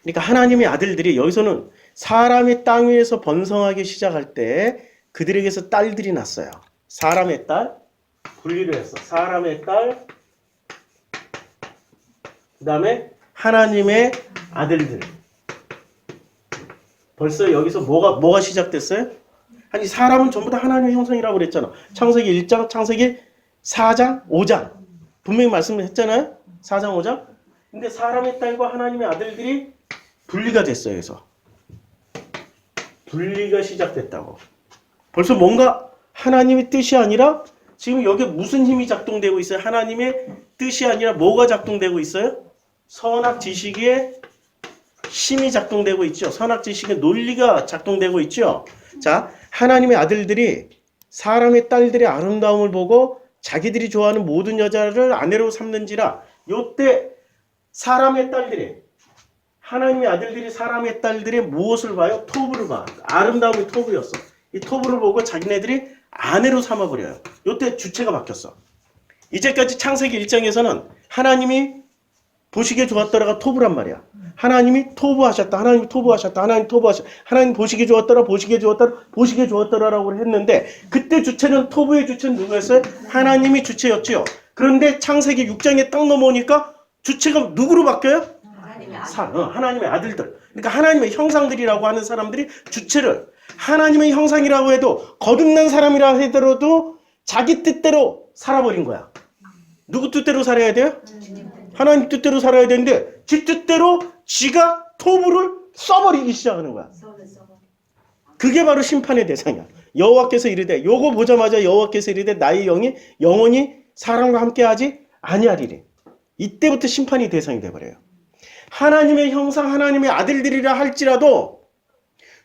그러니까 하나님의 아들들이 여기서는 사람이 땅 위에서 번성하기 시작할 때 그들에게서 딸들이 났어요. 사람의 딸, 분리를 했어. 사람의 딸, 그 다음에 하나님의 아들들. 벌써 여기서 뭐가 시작됐어요? 아니, 사람은 전부 다 하나님의 형상이라고 그랬잖아. 창세기 1장, 창세기 4장, 5장. 분명히 말씀했잖아요. 4장, 5장. 근데 사람의 딸과 하나님의 아들들이 분리가 됐어요. 그래서 분리가 시작됐다고. 벌써 뭔가 하나님의 뜻이 아니라 지금 여기에 무슨 힘이 작동되고 있어요? 하나님의 뜻이 아니라 뭐가 작동되고 있어요? 선악 지식의 힘이 작동되고 있죠. 선악 지식의 논리가 작동되고 있죠. 자, 하나님의 아들들이 사람의 딸들의 아름다움을 보고 자기들이 좋아하는 모든 여자를 아내로 삼는지라. 요때 사람의 딸들이, 하나님의 아들들이 사람의 딸들의 무엇을 봐요? 토부를 봐. 아름다움이 토부였어. 이 토부를 보고 자기네들이 아내로 삼아버려요. 요때 주체가 바뀌었어. 이제까지 창세기 1장에서는 하나님이 보시기에 좋았더라가 토부란 말이야. 하나님이 토부하셨다. 하나님이 토부하셨다. 하나님 토부하셨다. 하나님 보시기에 좋았더라. 보시기에 좋았더라. 보시기에 좋았더라라고 했는데 그때 주체는 토부의 주체는 누구였어요? 하나님이 주체였지요. 그런데 창세기 6장에 딱 넘어오니까 주체가 누구로 바뀌어요? 하나님의 아들들. 그러니까 하나님의 형상들이라고 하는 사람들이 주체를 하나님의 형상이라고 해도 거듭난 사람이라 하더라도 자기 뜻대로 살아버린 거야. 누구 뜻대로 살아야 돼요? 하나님 뜻대로 살아야 되는데 지 뜻대로 지가 토부를 써버리기 시작하는 거야. 그게 바로 심판의 대상이야. 여호와께서 이르되, 요거 보자마자 여호와께서 이르되 나의 영이 영원히 사람과 함께하지 아니하리니. 이때부터 심판의 대상이 돼버려요. 하나님의 형상, 하나님의 아들들이라 할지라도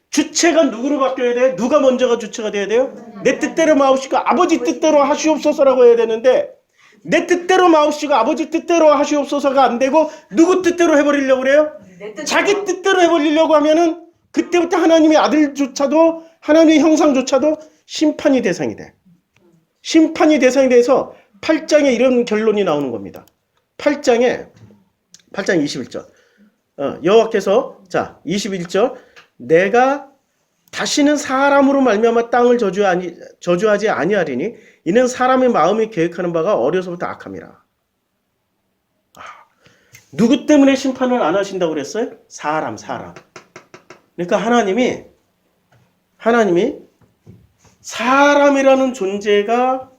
주체가 누구로 바뀌어야 돼? 누가 먼저가 주체가 돼야 돼요? 내 뜻대로 마옵시고 아버지 뜻대로 하시옵소서라고 해야 되는데 내 뜻대로 마옵시고 아버지 뜻대로 하시옵소서가 안 되고 누구 뜻대로 해버리려고 그래요? 자기 뜻대로 해버리려고 하면은 그때부터 하나님의 아들조차도 하나님의 형상조차도 심판의 대상이 돼. 심판의 대상이 돼서 8장에 이런 결론이 나오는 겁니다. 8장 21절. 여호와께서 자 21절 내가 다시는 사람으로 말미암아 땅을 저주하지 아니하리니 이는 사람의 마음이 계획하는 바가 어려서부터 악함이라. 누구 때문에 심판을 안 하신다고 그랬어요? 사람. 그러니까 하나님이 사람이라는 존재가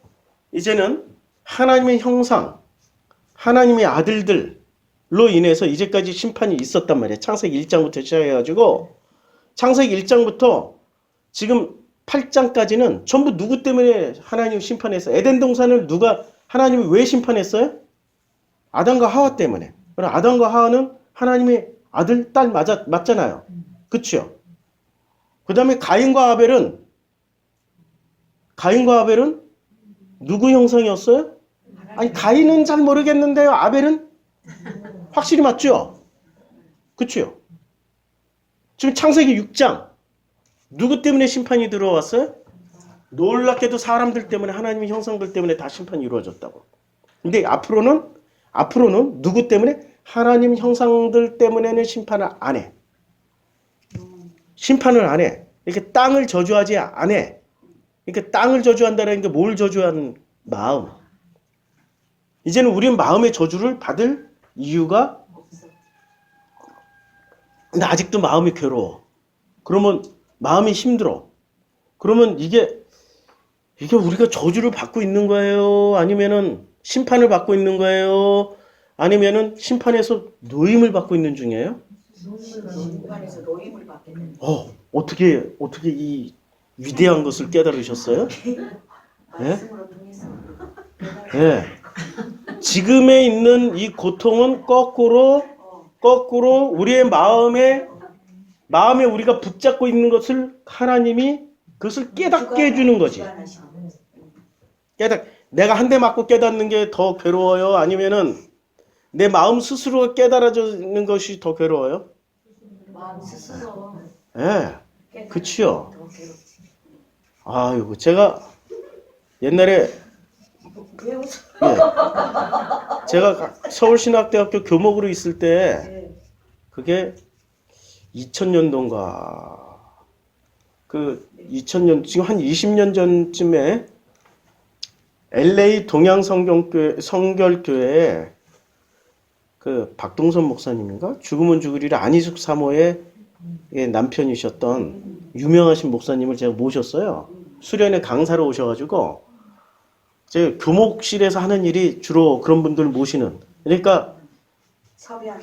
이제는 하나님의 형상, 하나님의 아들들로 인해서 이제까지 심판이 있었단 말이에요. 창세기 1장부터 시작해가지고 창세기 1장부터 지금 8장까지는 전부 누구 때문에 하나님 심판했어요? 에덴 동산을 하나님이 왜 심판했어요? 아담과 하와 때문에. 그럼 아담과 하와는 하나님의 아들, 딸 맞잖아요. 그쵸? 그 다음에 가인과 아벨은 누구 형상이었어요? 아니, 가인은 잘 모르겠는데요. 아벨은 확실히 맞죠? 그쵸? 지금 창세기 6장 누구 때문에 심판이 들어왔어요? 놀랍게도 사람들 때문에 하나님의 형상들 때문에 다 심판이 이루어졌다고. 근데 앞으로는 누구 때문에? 하나님 형상들 때문에는 심판을 안 해. 심판을 안 해. 이렇게 땅을 저주하지 안 해. 그러니까 땅을 저주한다는 게 뭘 저주하는 마음. 이제는 우리는 마음의 저주를 받을 이유가 근데 아직도 마음이 괴로워. 그러면 마음이 힘들어. 그러면 이게 우리가 저주를 받고 있는 거예요? 아니면은 심판을 받고 있는 거예요? 아니면은 심판에서 노임을 받고 있는 중이에요? 심판에서 노임을 받겠는. 어떻게 이 위대한 것을 깨달으셨어요? 말씀으로 통해서. 네. 지금에 있는 이 고통은 거꾸로 우리의 마음에 우리가 붙잡고 있는 것을 하나님이 그것을 깨닫게 해주는 거지. 내가 한 대 맞고 깨닫는 게 더 괴로워요? 아니면은 내 마음 스스로가 깨달아지는 것이 더 괴로워요? 마음 스스로. 예, 그치요. 아이고, 제가 옛날에 제가 서울신학대학교 교목으로 있을 때 그게 2000년도인가 그 2000년 지금 한 20년 전쯤에 LA 동양성결교회에 그 박동선 목사님인가 죽으면 죽으리라 안희숙 사모의 남편이셨던 유명하신 목사님을 제가 모셨어요. 수련회 강사로 오셔가지고 제 교목실에서 하는 일이 주로 그런 분들 모시는. 그러니까 섭외한.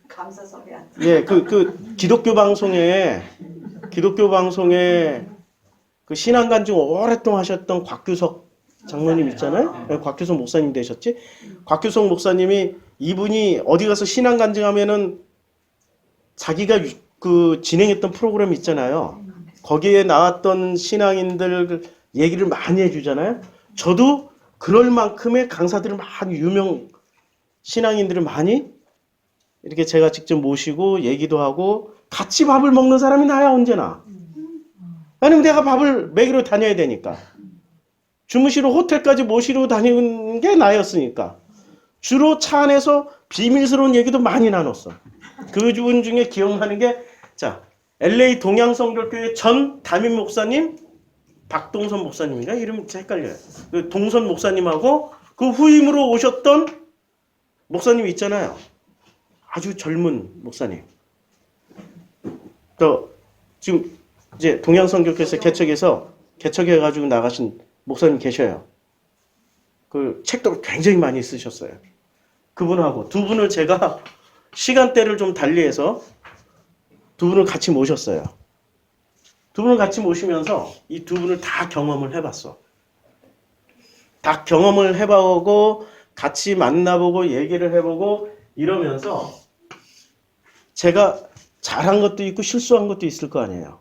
감사 섭외한. 기독교 방송에 그 신앙 간증 오랫동안 하셨던 곽규석 장로님 있잖아요. 곽규석 목사님 되셨지. 곽규석 목사님이 이분이 어디 가서 신앙 간증하면은 자기가 그 진행했던 프로그램 있잖아요. 거기에 나왔던 신앙인들 얘기를 많이 해주잖아요. 저도 그럴 만큼의 강사들을 많이 유명 신앙인들을 많이 이렇게 제가 직접 모시고 얘기도 하고 같이 밥을 먹는 사람이 나야 언제나. 아니면 내가 밥을 먹이러 다녀야 되니까. 주무시러 호텔까지 모시러 다니는 게 나였으니까. 주로 차 안에서 비밀스러운 얘기도 많이 나눴어. 그 분 중에 기억나는 게 LA 동양성결교회 전 담임 목사님 박동선 목사님인가? 이름 헷갈려요. 그 동선 목사님하고 그 후임으로 오셨던 목사님 있잖아요. 아주 젊은 목사님. 또 지금 이제 동양성결교회에서 개척해가지고 나가신 목사님 계셔요. 그 책도 굉장히 많이 쓰셨어요. 그분하고 두 분을 제가 시간대를 좀 달리해서 두 분을 같이 모셨어요. 두 분을 같이 모시면서 이 두 분을 다 경험을 해봤어. 다 경험을 해보고 같이 만나보고 얘기를 해보고 이러면서 제가 잘한 것도 있고 실수한 것도 있을 거 아니에요.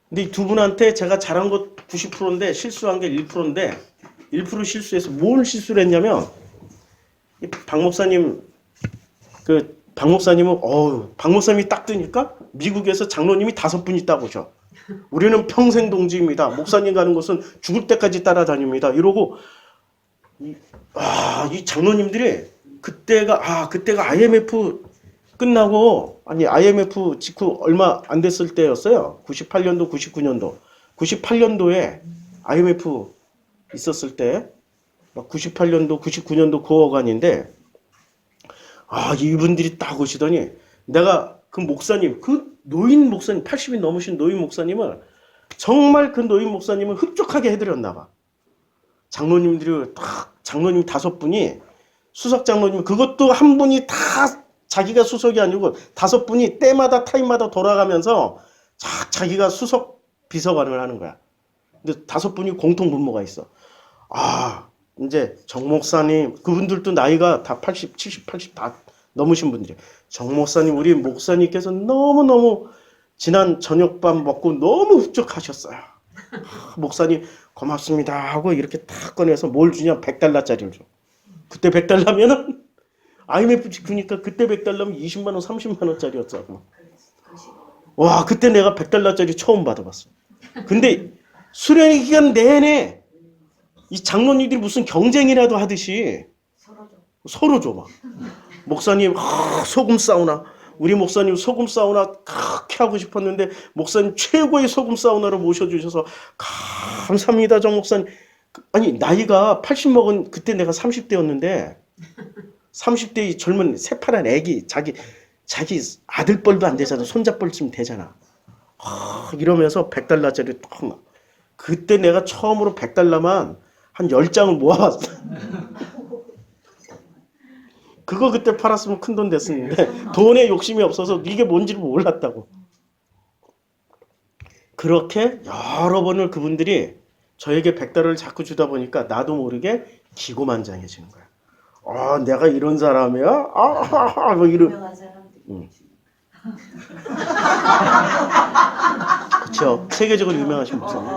근데 이 두 분한테 제가 잘한 것 90%인데 실수한 게 1%인데 1% 실수해서 뭘 실수를 했냐면 박 목사님은 박 목사님이 딱 뜨니까 미국에서 장로님이 5분 있다고 오셔. 우리는 평생 동지입니다. 목사님 가는 곳은 죽을 때까지 따라다닙니다. 이러고 이 장로님들이 그때가 IMF 끝나고, 아니, IMF 직후 얼마 안 됐을 때였어요. 98년도, 99년도. 98년도에 IMF 있었을 때, 98년도, 99년도 그 어간인데, 이분들이 딱 오시더니, 내가 그 목사님, 그 노인 목사님, 80이 넘으신 노인 목사님을, 정말 그 노인 목사님을 흡족하게 해드렸나 봐. 장로님 5분이, 수석 장로님, 그것도 한 분이 다 자기가 수석이 아니고 5분이 때마다 타임마다 돌아가면서 자기가 수석 비서관을 하는 거야. 근데 5분이 공통 분모가 있어. 이제 정 목사님, 그분들도 나이가 다 80, 70, 80 다 넘으신 분들이에요. 정 목사님, 우리 목사님께서 너무너무 지난 저녁밥 먹고 너무 흡족하셨어요. 목사님 고맙습니다 하고 이렇게 탁 꺼내서 뭘 주냐? $100짜리를 줘. 그때 100달러면은 IMF 직후니까 그때 100달러면 20만 원, 30만 원짜리였어. 와, 그때 내가 100달러짜리 처음 받아봤어. 근데 수련회 기간 내내 이 장로님들이 무슨 경쟁이라도 하듯이 서로 줘 막. 목사님 소금 사우나, 우리 목사님 소금 사우나 그렇게 하고 싶었는데 목사님 최고의 소금 사우나를 모셔주셔서 감사합니다 정 목사님. 아니 나이가 80 먹은 그때 내가 30대였는데 30대의 젊은 새파란 애기 자기 아들뻘도 안 되잖아. 손자뻘쯤 되잖아. 이러면서 100달러짜리 딱. 그때 내가 처음으로 100달러만 한 10장을 모아봤어. 그거 그때 팔았으면 큰 돈 됐었는데 돈에 욕심이 없어서 이게 뭔지를 몰랐다고. 그렇게 여러 번을 그분들이 저에게 100달러를 자꾸 주다 보니까 나도 모르게 기고만장해지는 거야. 내가 이런 사람이야? 뭐 이런. 유명한 사람들이. 그렇죠. 세계적으로 유명하신 목사님.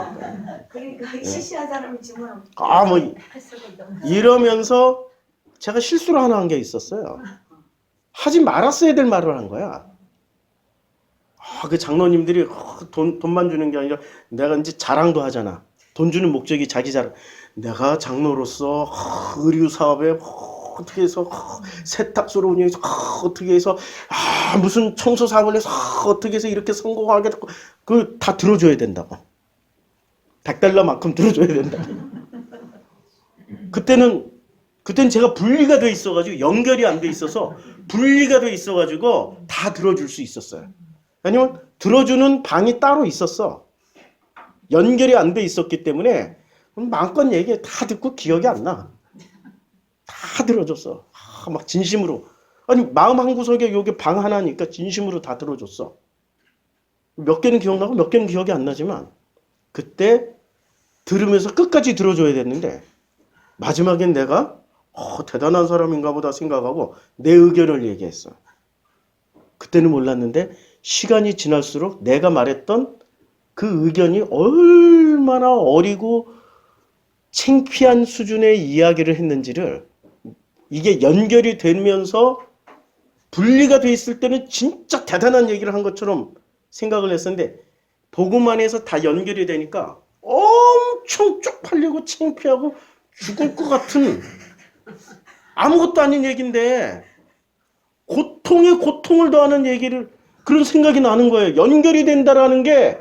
그러니까 시시한 사람이 주면 뭐 이러면서 제가 실수를 하나 한 게 있었어요. 하지 말았어야 될 말을 한 거야. 그 장로님들이 돈만 주는 게 아니라 내가 이제 자랑도 하잖아. 돈 주는 목적이 자기 자랑. 내가 장로로서 의류 사업에 어떻게 해서 세탁소를 운영해서 어떻게 해서 무슨 청소 사업을 해서 어떻게 해서 이렇게 성공하게 됐고 그걸 다 들어줘야 된다고. 100달러만큼 들어줘야 된다고. 그때는 제가 분리가 돼 있어가지고 연결이 안 돼 있어서 분리가 돼 있어가지고 다 들어줄 수 있었어요. 아니면 들어주는 방이 따로 있었어. 연결이 안 돼 있었기 때문에 마음껏 얘기 다 듣고 기억이 안 나. 다 들어줬어. 막 진심으로. 아니 마음 한구석에 여기 방 하나니까 진심으로 다 들어줬어. 몇 개는 기억나고 몇 개는 기억이 안 나지만 그때 들으면서 끝까지 들어줘야 됐는데 마지막엔 내가 대단한 사람인가 보다 생각하고 내 의견을 얘기했어. 그때는 몰랐는데 시간이 지날수록 내가 말했던 그 의견이 얼마나 어리고 창피한 수준의 이야기를 했는지를 이게 연결이 되면서 분리가 돼 있을 때는 진짜 대단한 얘기를 한 것처럼 생각을 했었는데 보고만 해서 다 연결이 되니까 엄청 쪽팔리고 창피하고 죽을 것 같은 아무것도 아닌 얘기인데 고통에 고통을 더하는 얘기를 그런 생각이 나는 거예요. 연결이 된다라는 게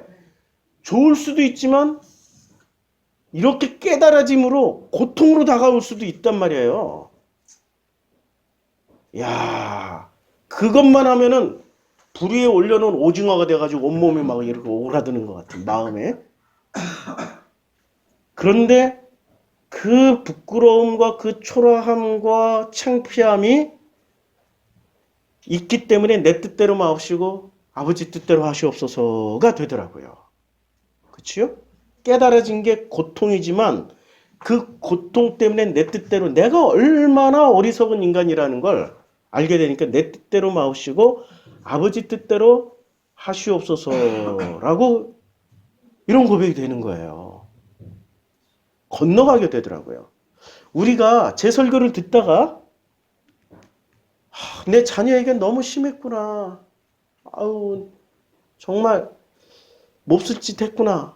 좋을 수도 있지만 이렇게 깨달아짐으로 고통으로 다가올 수도 있단 말이에요. 야, 그것만 하면은 불 위에 올려놓은 오징어가 돼가지고 온몸이 막 이렇게 오그라드는 것 같은 마음에. 그런데 그 부끄러움과 그 초라함과 창피함이 있기 때문에 내 뜻대로 마옵시고 아버지 뜻대로 하시옵소서가 되더라고요. 그치요? 깨달아진 게 고통이지만 그 고통 때문에 내 뜻대로 내가 얼마나 어리석은 인간이라는 걸 알게 되니까 내 뜻대로 마옵시고 아버지 뜻대로 하시옵소서라고 이런 고백이 되는 거예요. 건너가게 되더라고요. 우리가 제 설교를 듣다가 내 자녀에게 너무 심했구나. 아우 정말 몹쓸 짓 했구나.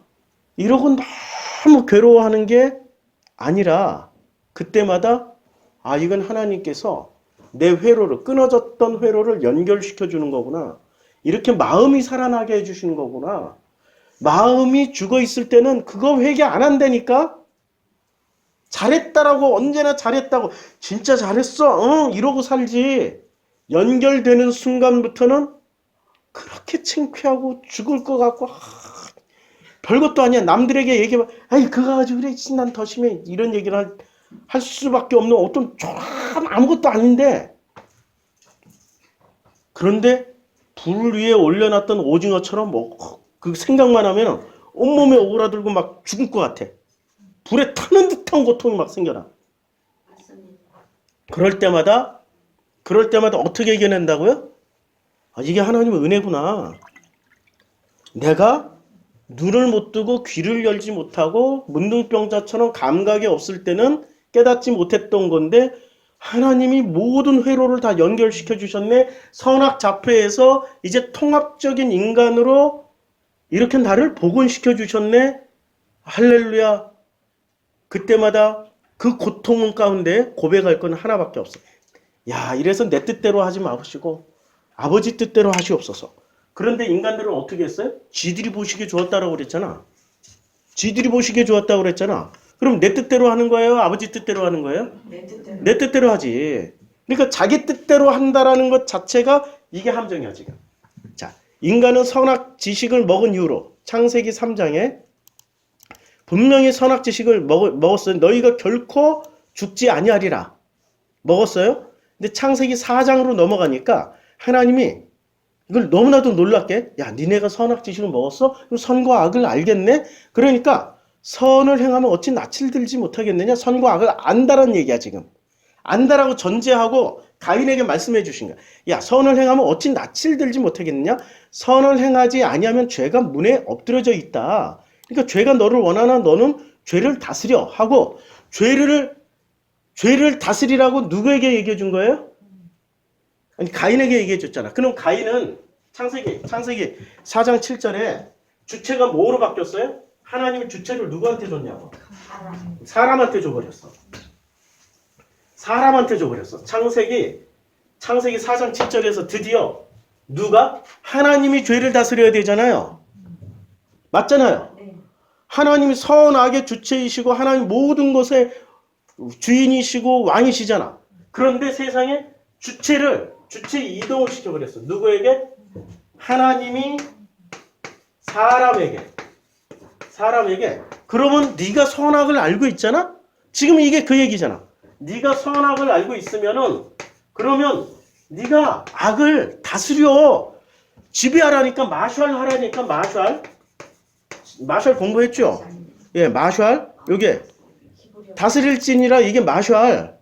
이러고 너무 괴로워하는 게 아니라 그때마다 이건 하나님께서 내 회로를, 끊어졌던 회로를 연결시켜 주는 거구나. 이렇게 마음이 살아나게 해주시는 거구나. 마음이 죽어 있을 때는 그거 회개 안 한다니까? 잘했다라고, 언제나 잘했다고, 진짜 잘했어, 이러고 살지. 연결되는 순간부터는 그렇게 창피하고 죽을 것 같고, 별것도 아니야. 남들에게 얘기해봐. 아이, 그거 가지고 그래. 난 더 심해. 이런 얘기를 할 수밖에 없는 어떤 좀 아무것도 아닌데. 그런데 불 위에 올려놨던 오징어처럼 그 생각만 하면 온몸에 오그라들고 막 죽을 것 같아. 불에 타는 듯한 고통이 막 생겨나. 그럴 때마다 어떻게 이겨낸다고요? 아, 이게 하나님의 은혜구나. 내가 눈을 못 뜨고 귀를 열지 못하고 문둥병자처럼 감각이 없을 때는 깨닫지 못했던 건데 하나님이 모든 회로를 다 연결시켜 주셨네. 선악자패에서 이제 통합적인 인간으로 이렇게 나를 복원시켜 주셨네. 할렐루야. 그때마다 그 고통 가운데 고백할 건 하나밖에 없어. 야, 이래서 내 뜻대로 하지 마시고 아버지 뜻대로 하시옵소서. 그런데 인간들은 어떻게 했어요? 지들이 보시기에 좋았다고 그랬잖아. 지들이 보시기에 좋았다고 그랬잖아. 그럼 내 뜻대로 하는 거예요? 아버지 뜻대로 하는 거예요? 내 뜻대로 하지. 그러니까 자기 뜻대로 한다라는 것 자체가 이게 함정이야, 지금. 자, 인간은 선악 지식을 먹은 이후로 창세기 3장에 분명히 선악 지식을 먹었어요. 너희가 결코 죽지 아니하리라. 먹었어요? 근데 창세기 4장으로 넘어가니까 하나님이 이걸 너무나도 놀랍게, 야, 니네가 선악 지식을 먹었어? 그럼 선과 악을 알겠네? 그러니까 선을 행하면 어찌 낯을 들지 못하겠느냐? 선과 악을 안다라는 얘기야, 지금. 안다라고 전제하고 가인에게 말씀해 주신 거야. 야, 선을 행하면 어찌 낯을 들지 못하겠느냐? 선을 행하지 아니하면 죄가 문에 엎드려져 있다. 그러니까 죄가 너를 원하나 너는 죄를 다스려 하고 죄를 다스리라고 누구에게 얘기해 준 거예요? 아니, 가인에게 얘기해 줬잖아. 그럼 가인은 창세기 4장 7절에 주체가 뭐로 바뀌었어요? 하나님이 주체를 누구한테 줬냐고. 사람한테 줘버렸어. 사람한테 줘버렸어. 창세기 4장 7절에서 드디어 누가? 하나님이 죄를 다스려야 되잖아요. 맞잖아요. 하나님이 선악의 주체이시고 하나님 모든 것의 주인이시고 왕이시잖아. 그런데 세상에 주체 이동을 시켜버렸어. 누구에게? 하나님이 사람에게. 그러면 네가 선악을 알고 있잖아? 지금 이게 그 얘기잖아. 네가 선악을 알고 있으면은 그러면 네가 악을 다스려. 지배하라니까 마샬 하라니까 마샬 공부했죠? 예, 마샬. 요게 다스릴지니라 이게 마샬.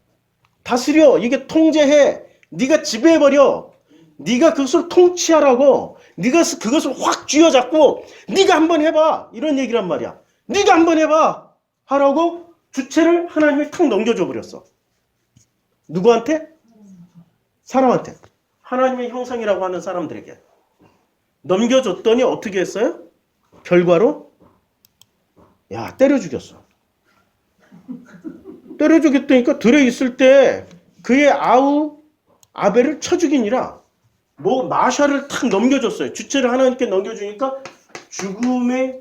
다스려. 이게 통제해. 네가 지배해버려. 네가 그것을 통치하라고. 네가 그것을 확 쥐어잡고 네가 한번 해봐. 이런 얘기란 말이야. 네가 한번 해봐. 하라고 주체를 하나님이 탁 넘겨줘 버렸어. 누구한테? 사람한테. 하나님의 형상이라고 하는 사람들에게. 넘겨줬더니 어떻게 했어요? 결과로 야, 때려 죽였어. 때려 죽였다니까 들에 있을 때 그의 아우 아벨을 쳐 죽이니라 마샬을 탁 넘겨줬어요. 주체를 하나님께 넘겨주니까 죽임이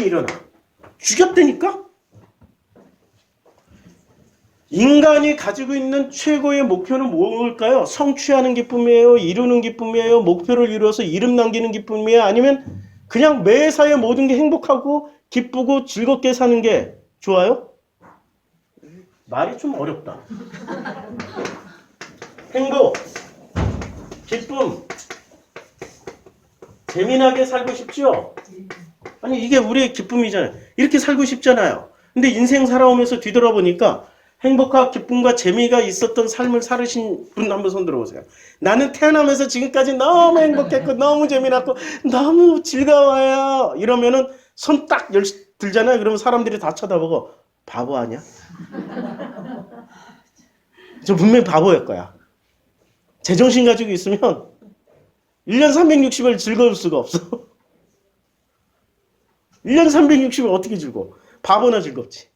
일어나. 죽였다니까? 인간이 가지고 있는 최고의 목표는 뭘까요? 성취하는 기쁨이에요? 이루는 기쁨이에요? 목표를 이루어서 이름 남기는 기쁨이에요? 아니면 그냥 매사에 모든 게 행복하고 기쁘고 즐겁게 사는 게 좋아요? 말이 좀 어렵다. 행복, 기쁨, 재미나게 살고 싶죠? 아니, 이게 우리의 기쁨이잖아요. 이렇게 살고 싶잖아요. 근데 인생 살아오면서 뒤돌아보니까 행복과 기쁨과 재미가 있었던 삶을 살으신 분 한번 손 들어보세요. 나는 태어나면서 지금까지 너무 행복했고 너무 재미났고 너무 즐거워요. 이러면은 손 딱 들잖아요. 그러면 사람들이 다 쳐다보고 바보 아니야? 저 분명히 바보일 거야. 제정신 가지고 있으면 1년 360일 즐거울 수가 없어. 1년 360일 어떻게 즐거워? 바보나 즐겁지.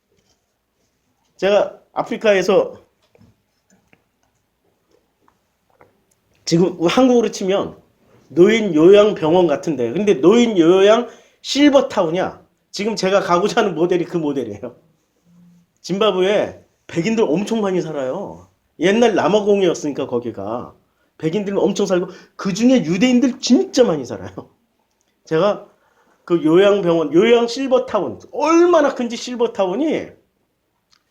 제가 아프리카에서 지금 한국으로 치면 노인 요양병원 같은데, 근데 노인 요양 실버타운이야. 지금 제가 가고자 하는 모델이 그 모델이에요. 짐바브웨에 백인들 엄청 많이 살아요. 옛날 남아공이었으니까 거기가 백인들 엄청 살고 그 중에 유대인들 진짜 많이 살아요. 제가 그 요양병원, 요양 실버타운, 얼마나 큰지 실버타운이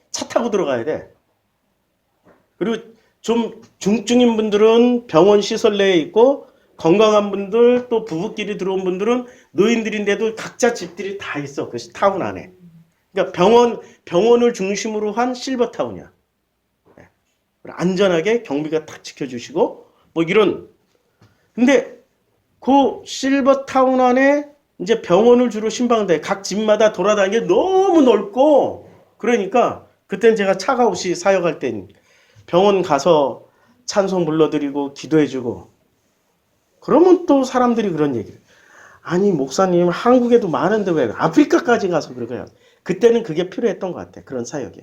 차 타고 들어가야 돼. 그리고 좀 중증인 분들은 병원 시설 내에 있고, 건강한 분들, 또 부부끼리 들어온 분들은 노인들인데도 각자 집들이 다 있어. 그 타운 안에. 그러니까 병원을 중심으로 한 실버타운이야. 안전하게 경비가 탁 지켜주시고, 뭐 이런. 근데 그 실버타운 안에 이제 병원을 주로 신방돼. 각 집마다 돌아다니기 너무 넓고, 그러니까 그때는 제가 차가 없이 사역할 땐 병원 가서 찬송 불러드리고 기도해주고, 그러면 또 사람들이 그런 얘기를. 아니, 목사님, 한국에도 많은데 왜 아프리카까지 가서 그러고요. 그때는 그게 필요했던 것 같아. 그런 사역이.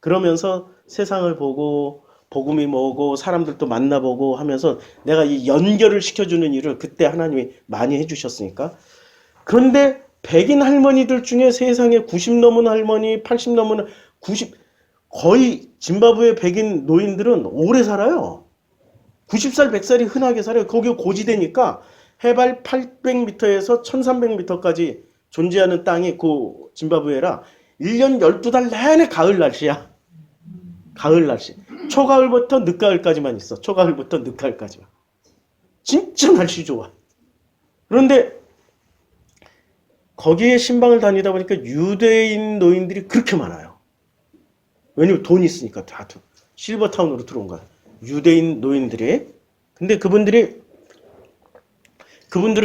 그러면서 세상을 보고, 복음이 뭐고, 사람들도 만나보고 하면서 내가 이 연결을 시켜주는 일을 그때 하나님이 많이 해주셨으니까. 그런데 백인 할머니들 중에 세상에 90 넘은 할머니, 80 넘은 90, 거의 짐바브웨 백인 노인들은 오래 살아요. 90살, 100살이 흔하게 살아요. 거기 고지대니까 해발 800m에서 1300m까지 존재하는 땅이 그 짐바브웨라 1년 12달 내내 가을 날씨야. 가을 날씨. 초가을부터 늦가을까지만 있어. 초가을부터 늦가을까지만. 진짜 날씨 좋아. 그런데 거기에 신방을 다니다 보니까 유대인 노인들이 그렇게 많아요. 왜냐면 돈이 있으니까 다들 실버타운으로 들어온 거야. 유대인 노인들이. 근데 그분들을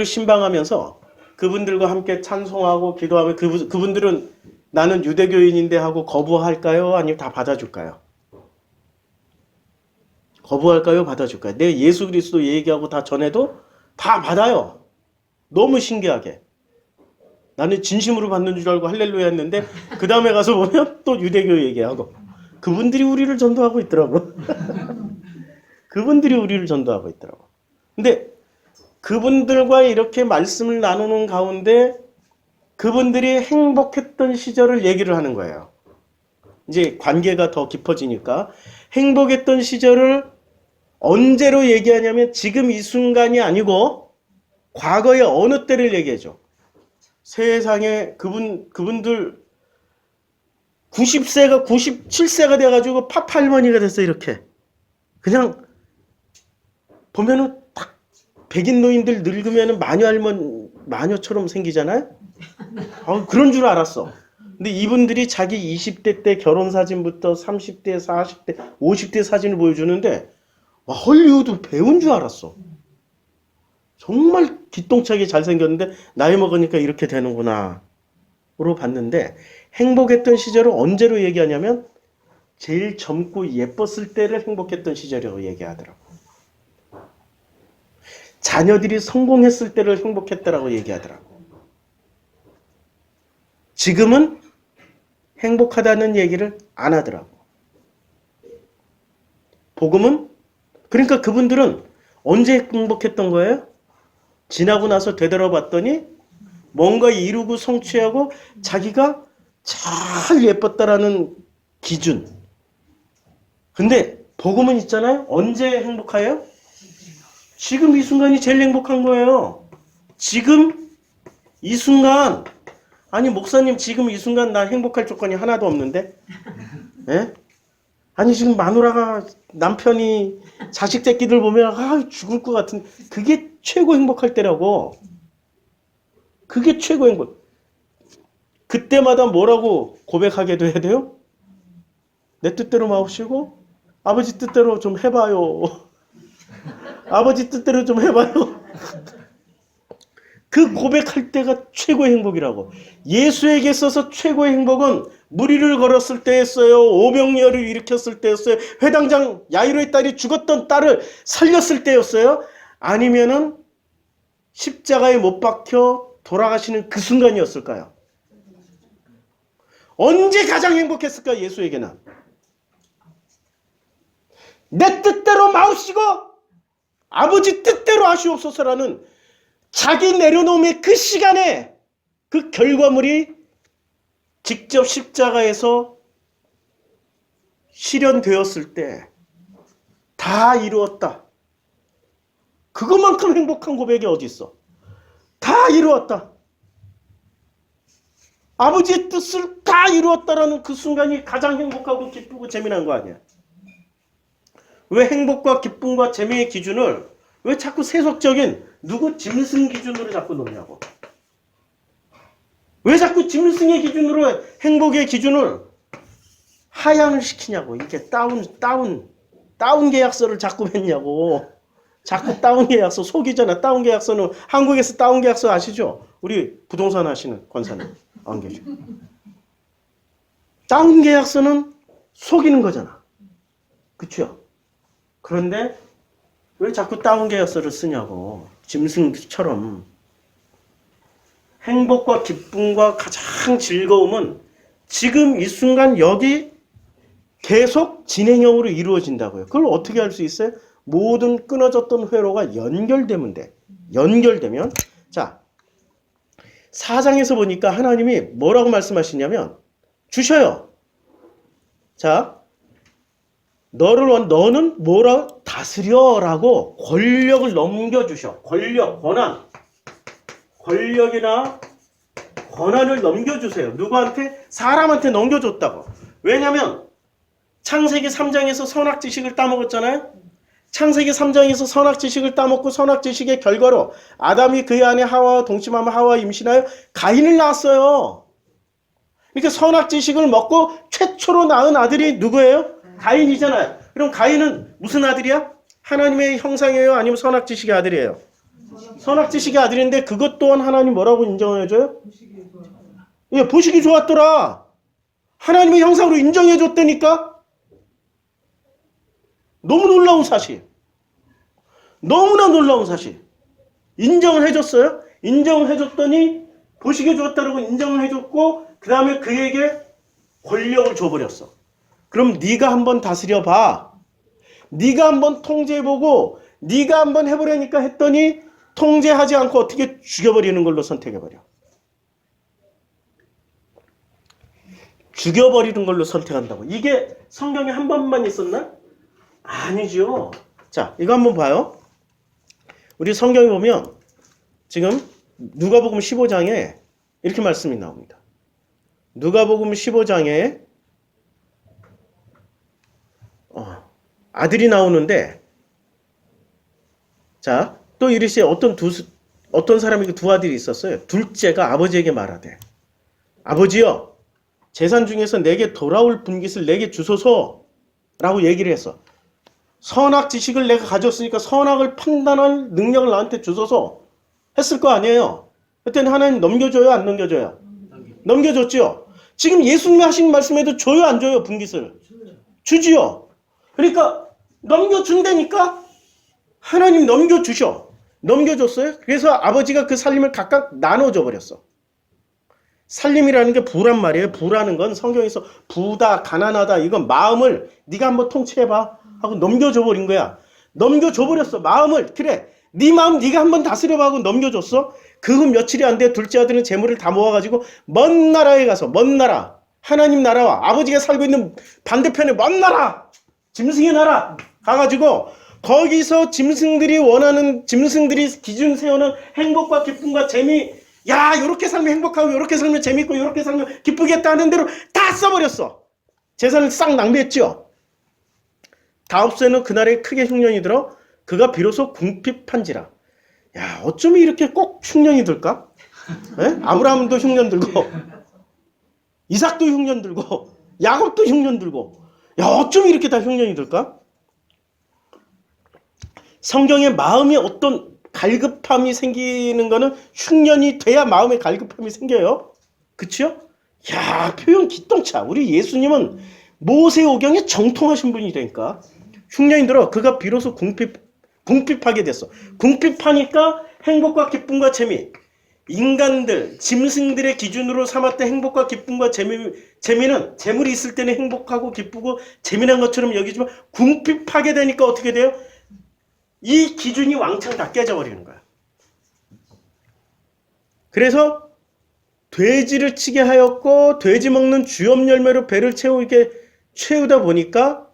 신방하면서 그분들과 함께 찬송하고 기도하면 그분들은 나는 유대교인인데 하고 거부할까요? 아니면 다 받아줄까요? 거부할까요? 받아줄까요? 내 예수 그리스도 얘기하고 다 전해도 다 받아요. 너무 신기하게. 나는 진심으로 받는 줄 알고 할렐루야 했는데 그 다음에 가서 보면 또 유대교 얘기하고 그분들이 우리를 전도하고 있더라고. 그분들이 우리를 전도하고 있더라고. 근데 그분들과 이렇게 말씀을 나누는 가운데 그분들이 행복했던 시절을 얘기를 하는 거예요. 이제 관계가 더 깊어지니까 행복했던 시절을 언제로 얘기하냐면 지금 이 순간이 아니고 과거의 어느 때를 얘기해줘. 세상에 그분들 90세가 97세가 돼가지고 파팔머니가 됐어. 이렇게 그냥 보면은 딱 백인 노인들 늙으면은 마녀처럼 생기잖아요. 그런 줄 알았어. 근데 이분들이 자기 20대 때 결혼 사진부터 30대, 40대, 50대 사진을 보여주는데 와, 헐리우드 배우인 줄 알았어. 정말 기똥차게 잘생겼는데 나이 먹으니까 이렇게 되는구나 로 봤는데 행복했던 시절을 언제로 얘기하냐면 제일 젊고 예뻤을 때를 행복했던 시절이라고 얘기하더라고. 자녀들이 성공했을 때를 행복했다라고 얘기하더라고. 지금은 행복하다는 얘기를 안 하더라고. 복음은 그러니까 그분들은 언제 행복했던 거예요? 지나고 나서 되돌아봤더니 뭔가 이루고 성취하고 자기가 잘 예뻤다라는 기준. 근데 복음은 있잖아요. 언제 행복해요? 지금 이 순간이 제일 행복한 거예요. 지금 이 순간. 아니 목사님 지금 이 순간 나 행복할 조건이 하나도 없는데? 예? 아니 지금 마누라가 남편이 자식 새끼들 보면 죽을 것 같은 그게 최고 행복할 때라고. 그게 최고 행복. 그때마다 뭐라고 고백하게 돼야 돼요? 내 뜻대로 마옵시고 아버지 뜻대로 좀 해봐요. 아버지 뜻대로 좀 해봐요. 그 고백할 때가 최고의 행복이라고. 예수에게 있어서 최고의 행복은 무리를 걸었을 때였어요. 오병이어를 일으켰을 때였어요. 회당장 야이로의 딸이 죽었던 딸을 살렸을 때였어요. 아니면은 십자가에 못 박혀 돌아가시는 그 순간이었을까요? 언제 가장 행복했을까? 예수에게는 내 뜻대로 마옵시고 아버지 뜻대로 하시옵소서라는 자기 내려놓음의 그 시간에 그 결과물이 직접 십자가에서 실현되었을 때 다 이루었다. 그것만큼 행복한 고백이 어디 있어? 다 이루었다. 아버지의 뜻을 다 이루었다라는 그 순간이 가장 행복하고 기쁘고 재미난 거 아니야? 왜 행복과 기쁨과 재미의 기준을 왜 자꾸 세속적인 누구 짐승 기준으로 자꾸 놓냐고? 왜 자꾸 짐승의 기준으로 행복의 기준을 하향을 시키냐고? 이렇게 다운 계약서를 자꾸 맺냐고? 자꾸 다운 계약서 속이잖아. 다운 계약서는 한국에서 다운 계약서 아시죠? 우리 부동산 하시는 권사님 안 계죠? 다운 계약서는 속이는 거잖아. 그렇죠? 그런데 왜 자꾸 다운 계약서를 쓰냐고. 짐승처럼. 행복과 기쁨과 가장 즐거움은 지금 이 순간 여기 계속 진행형으로 이루어진다고요. 그걸 어떻게 할 수 있어요? 모든 끊어졌던 회로가 연결되면 돼. 연결되면. 자, 4장에서 보니까 하나님이 뭐라고 말씀하시냐면 주셔요. 자, 너는 뭐라 다스려라고 권력을 넘겨주셔. 권력이나 권한을 넘겨주세요. 누구한테? 사람한테 넘겨줬다고. 왜냐면 창세기 3장에서 선악지식을 따먹었잖아요. 창세기 3장에서 선악지식을 따먹고 선악지식의 결과로 아담이 그의 아내 하와와 동침하며 하와와 임신하여 가인을 낳았어요. 그러니까 선악지식을 먹고 최초로 낳은 아들이 누구예요? 가인이잖아요. 그럼 가인은 무슨 아들이야? 하나님의 형상이에요? 아니면 선악지식의 아들이에요? 선악지식의 아들인데 그것 또한 하나님 뭐라고 인정해줘요? 예, 보시기 좋았더라. 하나님의 형상으로 인정해줬다니까? 너무 놀라운 사실. 너무나 놀라운 사실. 인정을 해줬어요? 인정을 해줬더니 보시기 좋았다라고 인정을 해줬고 그 다음에 그에게 권력을 줘버렸어. 그럼 네가 한번 다스려봐. 네가 한번 통제해보고 네가 한번 해보려니까 했더니 통제하지 않고 어떻게 죽여버리는 걸로 선택해버려. 죽여버리는 걸로 선택한다고. 이게 성경에 한 번만 있었나? 아니죠. 자, 이거 한번 봐요. 우리 성경에 보면 지금 누가복음 15장에 이렇게 말씀이 나옵니다. 누가복음 15장에 아들이 나오는데 자, 또 이르시에 어떤 사람에게 두 아들이 있었어요. 둘째가 아버지에게 말하되 아버지여 재산 중에서 내게 돌아올 분깃을 내게 주소서라고 얘기를 했어. 선악 지식을 내가 가졌으니까 선악을 판단할 능력을 나한테 주소서 했을 거 아니에요. 그때는 하나님 넘겨줘요, 안 넘겨줘요? 넘겨줬죠. 지금 예수님이 하신 말씀에도 줘요, 안 줘요? 분깃을 주지요. 그러니까 넘겨준다니까 하나님 넘겨주셔. 넘겨줬어요. 그래서 아버지가 그 살림을 각각 나눠줘 버렸어. 살림이라는 게 부란 말이에요. 부라는 건 성경에서 부다, 가난하다, 이건 마음을 네가 한번 통치해봐 하고 넘겨줘 버린 거야. 넘겨줘 버렸어. 마음을. 그래, 네 마음 네가 한번 다스려봐 하고 넘겨줬어. 그 후 며칠이 안 돼 둘째 아들은 재물을 다 모아가지고 먼 나라에 가서, 먼 나라, 하나님 나라와 아버지가 살고 있는 반대편에 먼 나라, 짐승의 나라 가가지고 거기서 짐승들이 기준 세우는 행복과 기쁨과 재미, 야, 요렇게 살면 행복하고 요렇게 살면 재밌고 요렇게 살면 기쁘겠다 하는 대로 다 써버렸어. 재산을 싹 낭비했죠. 다홉째는 그날에 크게 흉년이 들어 그가 비로소 궁핍한지라. 야, 어쩌면 이렇게 꼭 흉년이 들까? 에? 아브라함도 흉년 들고 이삭도 흉년 들고 야곱도 흉년 들고, 야, 어쩌면 이렇게 다 흉년이 들까? 성경에 마음에 어떤 갈급함이 생기는 거는 흉년이 돼야 마음에 갈급함이 생겨요. 그쵸? 야, 표현 기똥차. 우리 예수님은 모세오경에 정통하신 분이라니까. 흉년이 들어 그가 비로소 궁핍하게 됐어. 궁핍하니까 행복과 기쁨과 재미, 인간들, 짐승들의 기준으로 삼았던 행복과 기쁨과 재미는 재물이 있을 때는 행복하고 기쁘고 재미난 것처럼 여기지만 궁핍하게 되니까 어떻게 돼요? 이 기준이 왕창 다 깨져버리는 거야. 그래서 돼지를 치게 하였고 돼지 먹는 주염 열매로 배를 채우다 보니까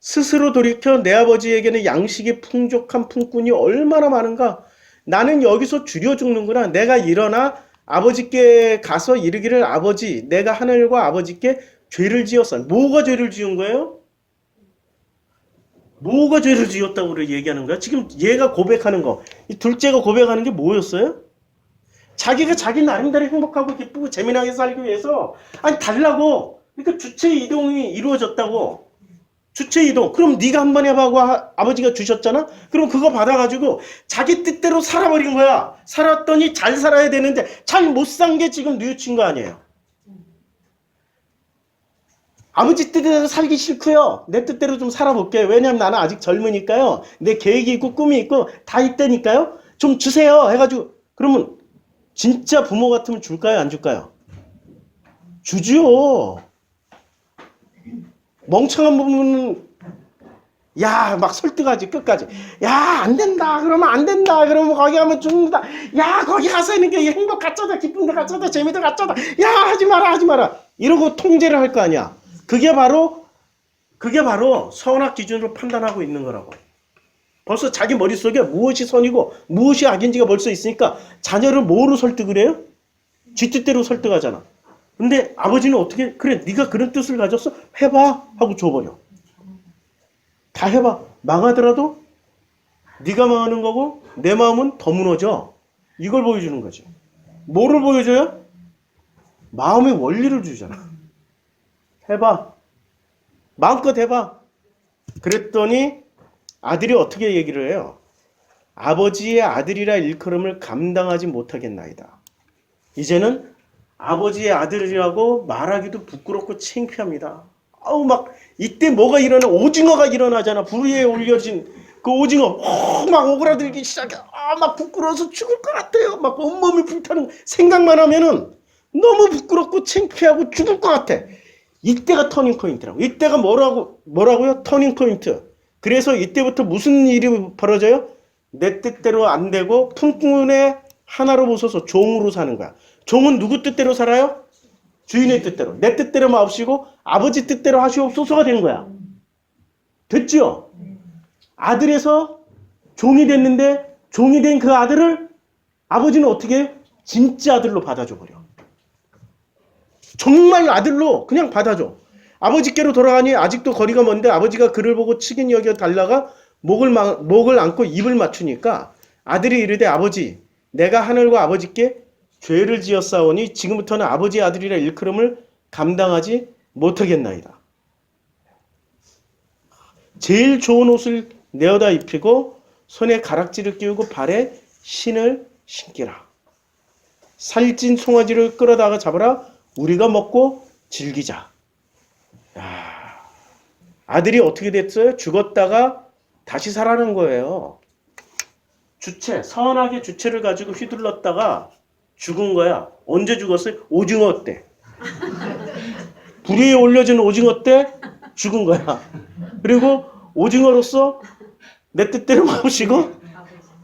스스로 돌이켜 내 아버지에게는 양식이 풍족한 품꾼이 얼마나 많은가. 나는 여기서 줄여 죽는구나. 내가 일어나 아버지께 가서 이르기를 아버지 내가 하늘과 아버지께 죄를 지었어. 뭐가 죄를 지은 거예요? 뭐가 죄를 지었다고 얘기하는 거야? 지금 얘가 고백하는 거, 이 둘째가 고백하는 게 뭐였어요? 자기가 자기 나름대로 행복하고 기쁘고 재미나게 살기 위해서 아니 달라고. 그러니까 주체 이동이 이루어졌다고. 주체 이동. 그럼 네가 한번 해봐고 아버지가 주셨잖아? 그럼 그거 받아가지고 자기 뜻대로 살아버린 거야. 살았더니 잘 살아야 되는데 잘 못 산 게 지금 뉘우친 거 아니에요. 아버지 뜻대로 살기 싫고요. 내 뜻대로 좀 살아볼게요. 왜냐면 나는 아직 젊으니까요. 내 계획이 있고 꿈이 있고 다 있다니까요. 좀 주세요 해가지고 그러면 진짜 부모 같으면 줄까요? 안 줄까요? 주지요. 멍청한 부모는 야 막 설득하지 끝까지. 야 안 된다 그러면 안 된다 그러면 거기 가면 죽는다. 야 거기 가서 있는 게 행복 가짜다 기쁨도 가짜다 재미도 가짜다. 야 하지 마라 하지 마라 이러고 통제를 할 거 아니야. 그게 바로 선악 기준으로 판단하고 있는 거라고. 벌써 자기 머릿속에 무엇이 선이고 무엇이 악인지가 벌써 있으니까 자녀를 뭐로 설득을 해요? 지 뜻대로 설득하잖아. 근데 아버지는 어떻게 그래 네가 그런 뜻을 가졌어? 해봐 하고 줘버려. 다 해봐. 망하더라도 네가 망하는 거고 내 마음은 더 무너져. 이걸 보여주는 거지. 뭐를 보여줘요? 마음의 원리를 주잖아. 해봐. 마음껏 해봐. 그랬더니 아들이 어떻게 얘기를 해요? 아버지의 아들이라 일컬음을 감당하지 못하겠나이다. 이제는 아버지의 아들이라고 말하기도 부끄럽고 창피합니다. 아우 막 이때 뭐가 일어나? 오징어가 일어나잖아. 불 위에 올려진 그 오징어 막 오그라들기 시작해. 막 부끄러워서 죽을 것 같아요. 막 온몸이 불타는 생각만 하면은 너무 부끄럽고 창피하고 죽을 것 같아. 이때가 터닝 포인트라고. 이때가 뭐라고요? 터닝 포인트. 그래서 이때부터 무슨 일이 벌어져요? 내 뜻대로 안 되고 품꾼의 하나로 보소서 종으로 사는 거야. 종은 누구 뜻대로 살아요? 주인의 뜻대로. 내 뜻대로 마옵시고 아버지 뜻대로 하시옵소서가 된 거야. 됐죠? 아들에서 종이 됐는데 종이 된 그 아들을 아버지는 어떻게 해요? 진짜 아들로 받아줘 버려. 정말 아들로 그냥 받아줘. 아버지께로 돌아가니 아직도 거리가 먼데 아버지가 그를 보고 치긴 여겨 달라가 목을 안고 입을 맞추니까 아들이 이르되 아버지 내가 하늘과 아버지께 죄를 지었사오니 지금부터는 아버지의 아들이라 일컬음을 감당하지 못하겠나이다. 제일 좋은 옷을 내어다 입히고 손에 가락지를 끼우고 발에 신을 신기라. 살찐 송아지를 끌어다가 잡으라. 우리가 먹고 즐기자. 야, 아들이 어떻게 됐어요? 죽었다가 다시 살아난 거예요. 주체, 선하게 주체를 가지고 휘둘렀다가 죽은 거야. 언제 죽었어요? 오징어 때. 불 위에 올려진 오징어 때 죽은 거야. 그리고 오징어로서 내 뜻대로 마시고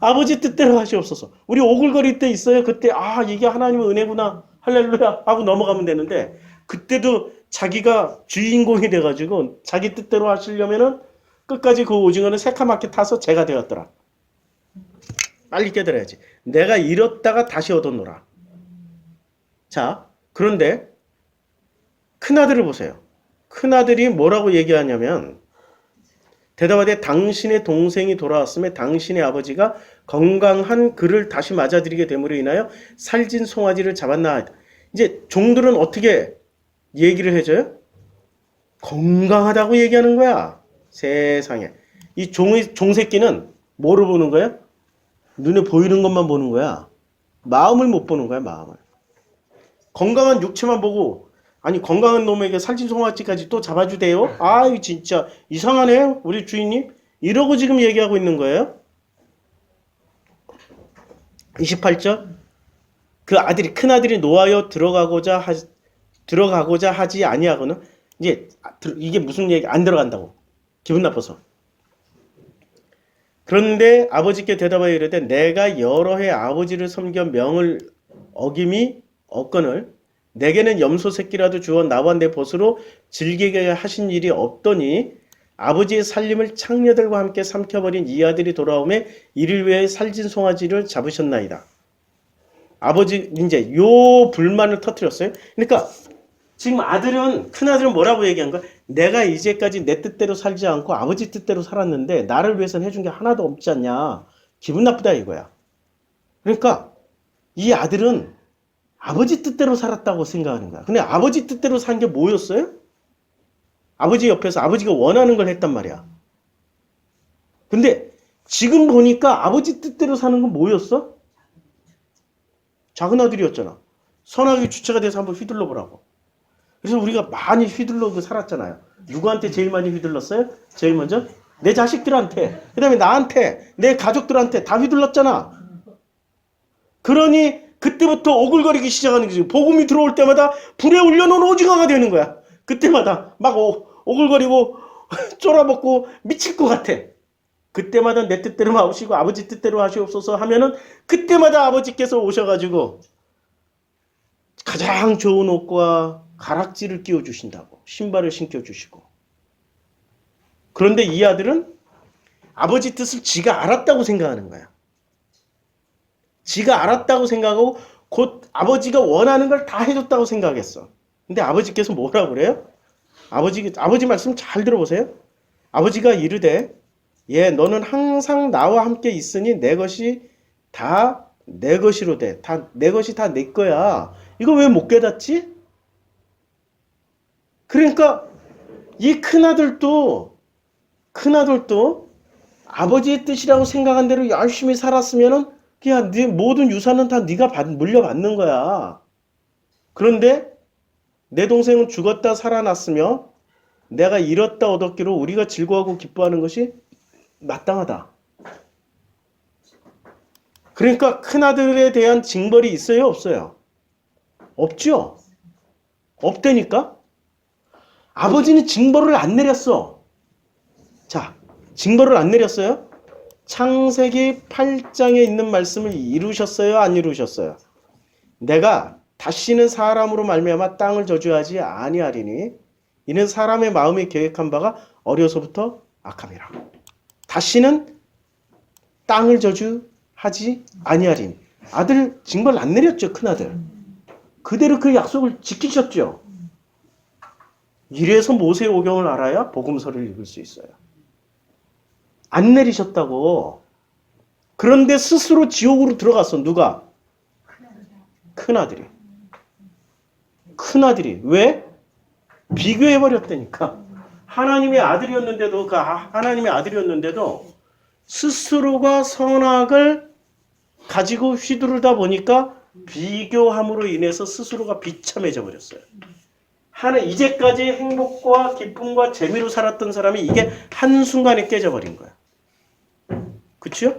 아버지 뜻대로 하시옵소서. 우리 오글거릴 때 있어요. 그때 이게 하나님의 은혜구나. 할렐루야 하고 넘어가면 되는데 그때도 자기가 주인공이 돼가지고 자기 뜻대로 하시려면은 끝까지 그 오징어는 새카맣게 타서 죄가 되었더라. 빨리 깨달아야지. 내가 잃었다가 다시 얻었노라. 자, 그런데 큰아들을 보세요. 큰아들이 뭐라고 얘기하냐면 대답하되 당신의 동생이 돌아왔음에 당신의 아버지가 건강한 그를 다시 맞아들이게 됨으로 인하여 살진 송아지를 잡았나. 이제 종들은 어떻게 얘기를 해줘요? 건강하다고 얘기하는 거야. 세상에. 이 종새끼는 뭐로 보는 거야? 눈에 보이는 것만 보는 거야. 마음을 못 보는 거야, 마음을. 건강한 육체만 보고 아니 건강한 놈에게 살찐 송아지까지 또 잡아주대요? 아이 진짜 이상하네요 우리 주인님. 이러고 지금 얘기하고 있는 거예요. 28절 그 아들이 큰아들이 노하여 들어가고자 하지 아니하고는 이제 이게 무슨 얘기 안 들어간다고 기분 나빠서 그런데 아버지께 대답하여 이르되 내가 여러 해 아버지를 섬겨 명을 어김이 없거늘 내게는 염소 새끼라도 주어 나와 내 벗으로 즐기게 하신 일이 없더니 아버지의 살림을 창녀들과 함께 삼켜버린 이 아들이 돌아오매 이를 위해 살진 송아지를 잡으셨나이다. 아버지 이제 요 불만을 터뜨렸어요. 그러니까 지금 큰 아들은 뭐라고 얘기한 거야? 내가 이제까지 내 뜻대로 살지 않고 아버지 뜻대로 살았는데 나를 위해서는 해준 게 하나도 없지 않냐. 기분 나쁘다 이거야. 그러니까 이 아들은 아버지 뜻대로 살았다고 생각하는 거야. 근데 아버지 뜻대로 산 게 뭐였어요? 아버지 옆에서 아버지가 원하는 걸 했단 말이야. 근데 지금 보니까 아버지 뜻대로 사는 건 뭐였어? 작은 아들이었잖아. 선악의 주체가 돼서 한번 휘둘러 보라고. 그래서 우리가 많이 휘둘러고 살았잖아요. 누구한테 제일 많이 휘둘렀어요? 제일 먼저? 내 자식들한테. 그 다음에 나한테, 내 가족들한테 다 휘둘렀잖아. 그러니 그때부터 오글거리기 시작하는 거지. 복음이 들어올 때마다 불에 올려놓은 오징어가 되는 거야. 그때마다 막 오글거리고 쫄아먹고 미칠 것 같아. 그때마다 내 뜻대로 마시고 아버지 뜻대로 하시옵소서 하면은 그때마다 아버지께서 오셔가지고 가장 좋은 옷과 가락지를 끼워주신다고. 신발을 신겨주시고. 그런데 이 아들은 아버지 뜻을 지가 알았다고 생각하는 거야. 지가 알았다고 생각하고 곧 아버지가 원하는 걸 다 해줬다고 생각했어. 근데 아버지께서 뭐라고 그래요? 아버지 말씀 잘 들어보세요. 아버지가 이르되 너는 항상 나와 함께 있으니 내 것이 다 내 것이로 돼. 내 것이 다 내 거야. 이거 왜 못 깨닫지? 그러니까 이 큰아들도 아버지의 뜻이라고 생각한 대로 열심히 살았으면은 그냥 네 모든 유산은 다 네가 물려받는 거야. 그런데 내 동생은 죽었다 살아났으며 내가 잃었다 얻었기로 우리가 즐거워하고 기뻐하는 것이 마땅하다. 그러니까 큰아들에 대한 징벌이 있어요? 없어요? 없죠? 없다니까? 아버지는 징벌을 안 내렸어. 자, 징벌을 안 내렸어요? 창세기 8장에 있는 말씀을 이루셨어요? 안 이루셨어요? 내가 다시는 사람으로 말미암아 땅을 저주하지 아니하리니 이는 사람의 마음이 계획한 바가 어려서부터 악함이라. 다시는 땅을 저주하지 아니하리니. 아들 징벌 안 내렸죠, 큰아들. 그대로 그 약속을 지키셨죠. 이래서 모세오경을 알아야 복음서를 읽을 수 있어요. 안 내리셨다고. 그런데 스스로 지옥으로 들어갔어. 누가? 큰아들이. 큰아들이. 왜? 비교해버렸다니까. 하나님의 아들이었는데도 스스로가 선악을 가지고 휘두르다 보니까 비교함으로 인해서 스스로가 비참해져 버렸어요. 이제까지 행복과 기쁨과 재미로 살았던 사람이 이게 한순간에 깨져버린 거야. 그치요?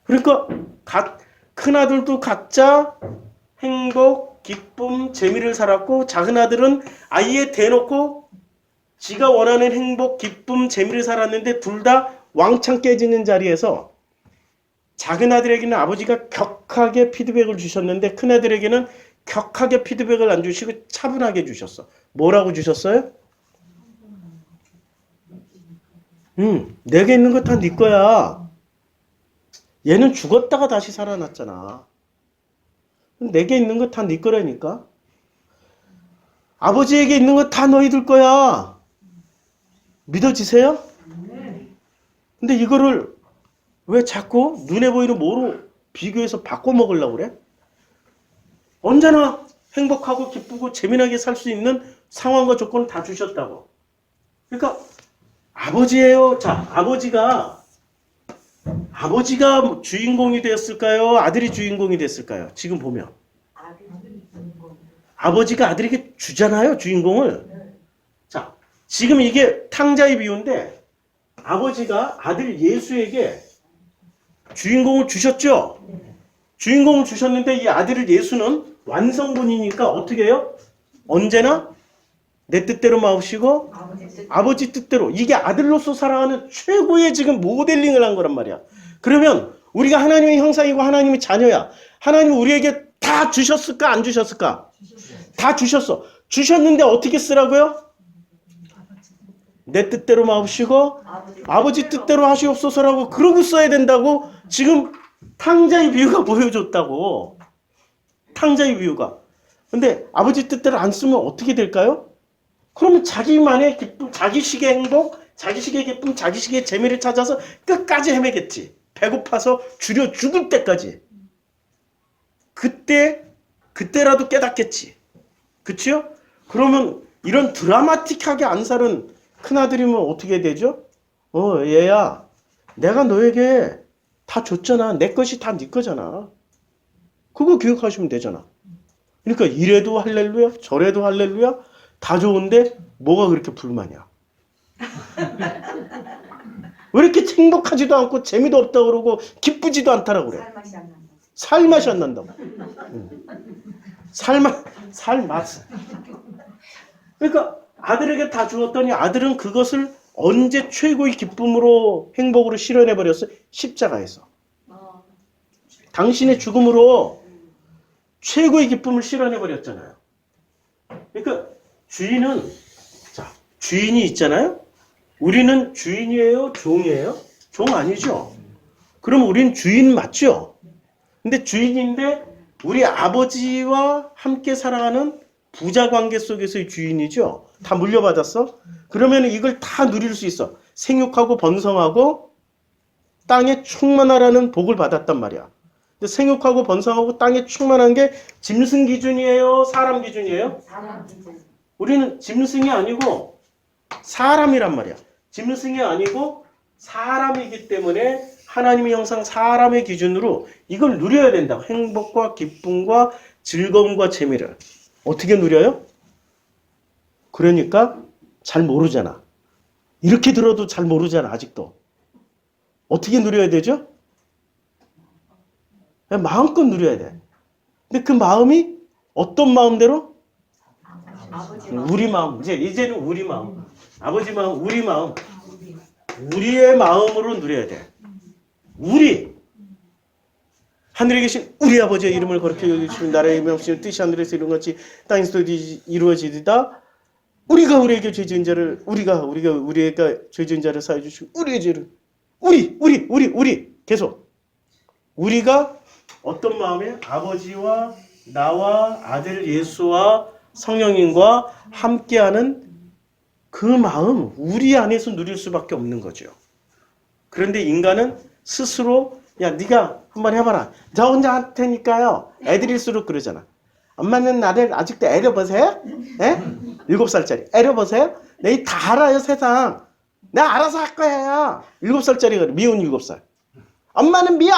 그러니까 큰아들도 각자 행복, 기쁨, 재미를 살았고 작은 아들은 아예 대놓고 지가 원하는 행복, 기쁨, 재미를 살았는데 둘 다 왕창 깨지는 자리에서 작은 아들에게는 아버지가 격하게 피드백을 주셨는데 큰 아들에게는 격하게 피드백을 안 주시고 차분하게 주셨어. 뭐라고 주셨어요? 내게 있는 거 다 네 거야. 얘는 죽었다가 다시 살아났잖아. 내게 있는 거 다 네 거라니까. 아버지에게 있는 거 다 너희들 거야. 믿어지세요? 근데 이거를 왜 자꾸 눈에 보이는 뭐로 비교해서 바꿔 먹으려고 그래? 언제나 행복하고 기쁘고 재미나게 살 수 있는 상황과 조건을 다 주셨다고. 그러니까 아버지예요. 자, 아버지가 주인공이 됐을까요? 아들이 주인공이 됐을까요? 지금 보면. 아버지가 아들에게 주잖아요, 주인공을. 자, 지금 이게 탕자의 비유인데 아버지가 아들 예수에게 주인공을 주셨죠? 주인공을 주셨는데 이 아들 예수는 완성본이니까 어떻게 해요? 언제나 내 뜻대로 마옵시고 아버지 뜻대로. 이게 아들로서 살아가는 최고의 지금 모델링을 한 거란 말이야. 그러면 우리가 하나님의 형상이고 하나님의 자녀야. 하나님이 우리에게 다 주셨을까 안 주셨을까? 다 주셨어. 주셨는데 어떻게 쓰라고요? 내 뜻대로 마옵시고 아버지 뜻대로 하시옵소서라고 그러고 써야 된다고 지금 탕자의 비유가 보여줬다고. 탕자의 비유가. 근데 아버지 뜻대로 안 쓰면 어떻게 될까요? 그러면 자기만의 기쁨, 자기식의 행복, 자기식의 기쁨, 자기식의 재미를 찾아서 끝까지 헤매겠지. 배고파서 줄여 죽을 때까지. 그때라도 깨닫겠지. 그치요? 그러면 이런 드라마틱하게 안 사는 큰아들이면 어떻게 되죠? 얘야, 내가 너에게 다 줬잖아. 내 것이 다 네 거잖아. 그거 기억하시면 되잖아. 그러니까 이래도 할렐루야, 저래도 할렐루야, 다 좋은데 뭐가 그렇게 불만이야? 왜 이렇게 행복하지도 않고 재미도 없다고 그러고 기쁘지도 않다라고 그래? 살맛이 안 난다. 살맛이 안 난다고. 살맛. 그러니까 아들에게 다 주었더니 아들은 그것을 언제 최고의 기쁨으로 행복으로 실현해 버렸어요? 십자가에서. 당신의 죽음으로 최고의 기쁨을 실현해 버렸잖아요. 그러니까 주인이 있잖아요. 우리는 주인이에요, 종이에요? 종 아니죠. 그럼 우린 주인 맞죠? 근데 주인인데 우리 아버지와 함께 살아가는 부자 관계 속에서의 주인이죠. 다 물려받았어. 그러면 이걸 다 누릴 수 있어. 생육하고 번성하고 땅에 충만하라는 복을 받았단 말이야. 근데 생육하고 번성하고 땅에 충만한 게 짐승 기준이에요? 사람 기준이에요? 사람 기준. 우리는 짐승이 아니고 사람이란 말이야. 짐승이 아니고 사람이기 때문에 하나님의 형상 사람의 기준으로 이걸 누려야 된다. 행복과 기쁨과 즐거움과 재미를. 어떻게 누려요? 그러니까 잘 모르잖아. 이렇게 들어도 잘 모르잖아. 아직도. 어떻게 누려야 되죠? 그냥 마음껏 누려야 돼. 근데 그 마음이 어떤 마음대로? 아버지 우리 마음. 이제는 우리 마음. 아버지 마음, 우리 마음. 우리의 마음으로 누려야 돼. 우리. 하늘에 계신 우리 아버지의 이름을 거룩히 여기시면 나라의 명령하시는 뜻이 하늘에서 이룬같이 땅에서도 이루어지리다. 우리가 우리에게 죄 지은 자를 우리가 죄 지은 자를 사해 주시고 우리의 죄를 우리 계속 우리가 어떤 마음에 아버지와 나와 아들 예수와 성령님과 함께하는 그 마음 우리 안에서 누릴 수밖에 없는 거죠. 그런데 인간은 스스로 야 네가 한번 해봐라. 저 혼자 할 테니까요. 애들일수록 그러잖아. 엄마는 나를 아직도 애려보세요? 예? 7살짜리. 애려보세요? 내 다 알아요 세상. 내가 알아서 할 거예요. 7살짜리가 미운 7살. 엄마는 미워.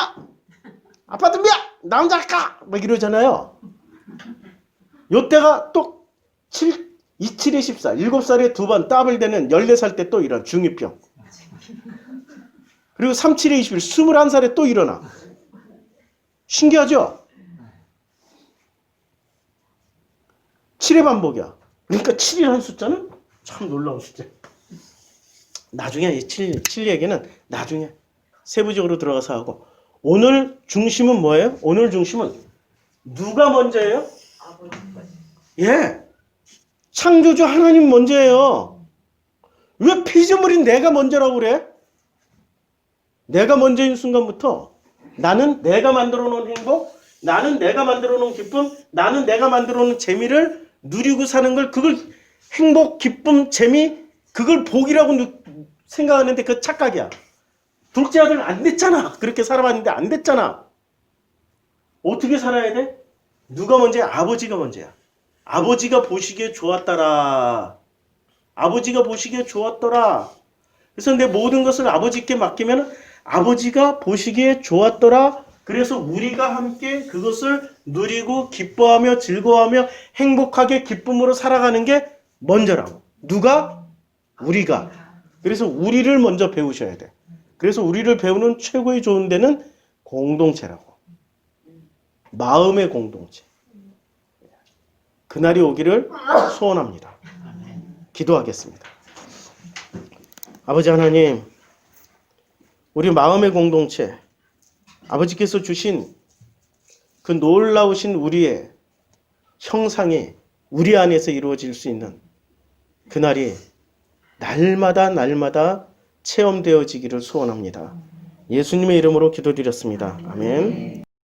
아빠도 미워. 나 혼자 할까? 막 이러잖아요. 요때가 또 27에 14. 7살에 2번 더블 되는 14살 때 또 이런 중2병. 그리고 37에 21. 21살에 또 일어나. 신기하죠? 7의 반복이야. 그러니까 7이라는 숫자는 참 놀라운 숫자. 나중에 이 7 얘기는 나중에 세부적으로 들어가서 하고 오늘 중심은 뭐예요? 오늘 중심은 누가 먼저예요? 아버지. 예. 창조주 하나님 먼저예요. 왜 피조물인 내가 먼저라고 그래? 내가 먼저인 순간부터 나는 내가 만들어 놓은 행복, 나는 내가 만들어 놓은 기쁨, 나는 내가 만들어 놓은 재미를 누리고 사는 걸 그걸 행복, 기쁨, 재미 그걸 복이라고 생각하는데 그 착각이야. 둘째 아들 안 됐잖아. 그렇게 살아봤는데 안 됐잖아. 어떻게 살아야 돼? 누가 먼저야? 아버지가 먼저야. 아버지가 보시기에 좋았더라. 아버지가 보시기에 좋았더라. 그래서 내 모든 것을 아버지께 맡기면 아버지가 보시기에 좋았더라. 그래서 우리가 함께 그것을 누리고 기뻐하며 즐거워하며 행복하게 기쁨으로 살아가는 게 먼저라고. 누가? 우리가. 그래서 우리를 먼저 배우셔야 돼. 그래서 우리를 배우는 최고의 좋은 데는 공동체라고. 마음의 공동체. 그날이 오기를 소원합니다. 기도하겠습니다. 아버지 하나님, 우리 마음의 공동체, 아버지께서 주신 그 놀라우신 우리의 형상이 우리 안에서 이루어질 수 있는 그날이 날마다 체험되어지기를 소원합니다. 예수님의 이름으로 기도드렸습니다. 아멘.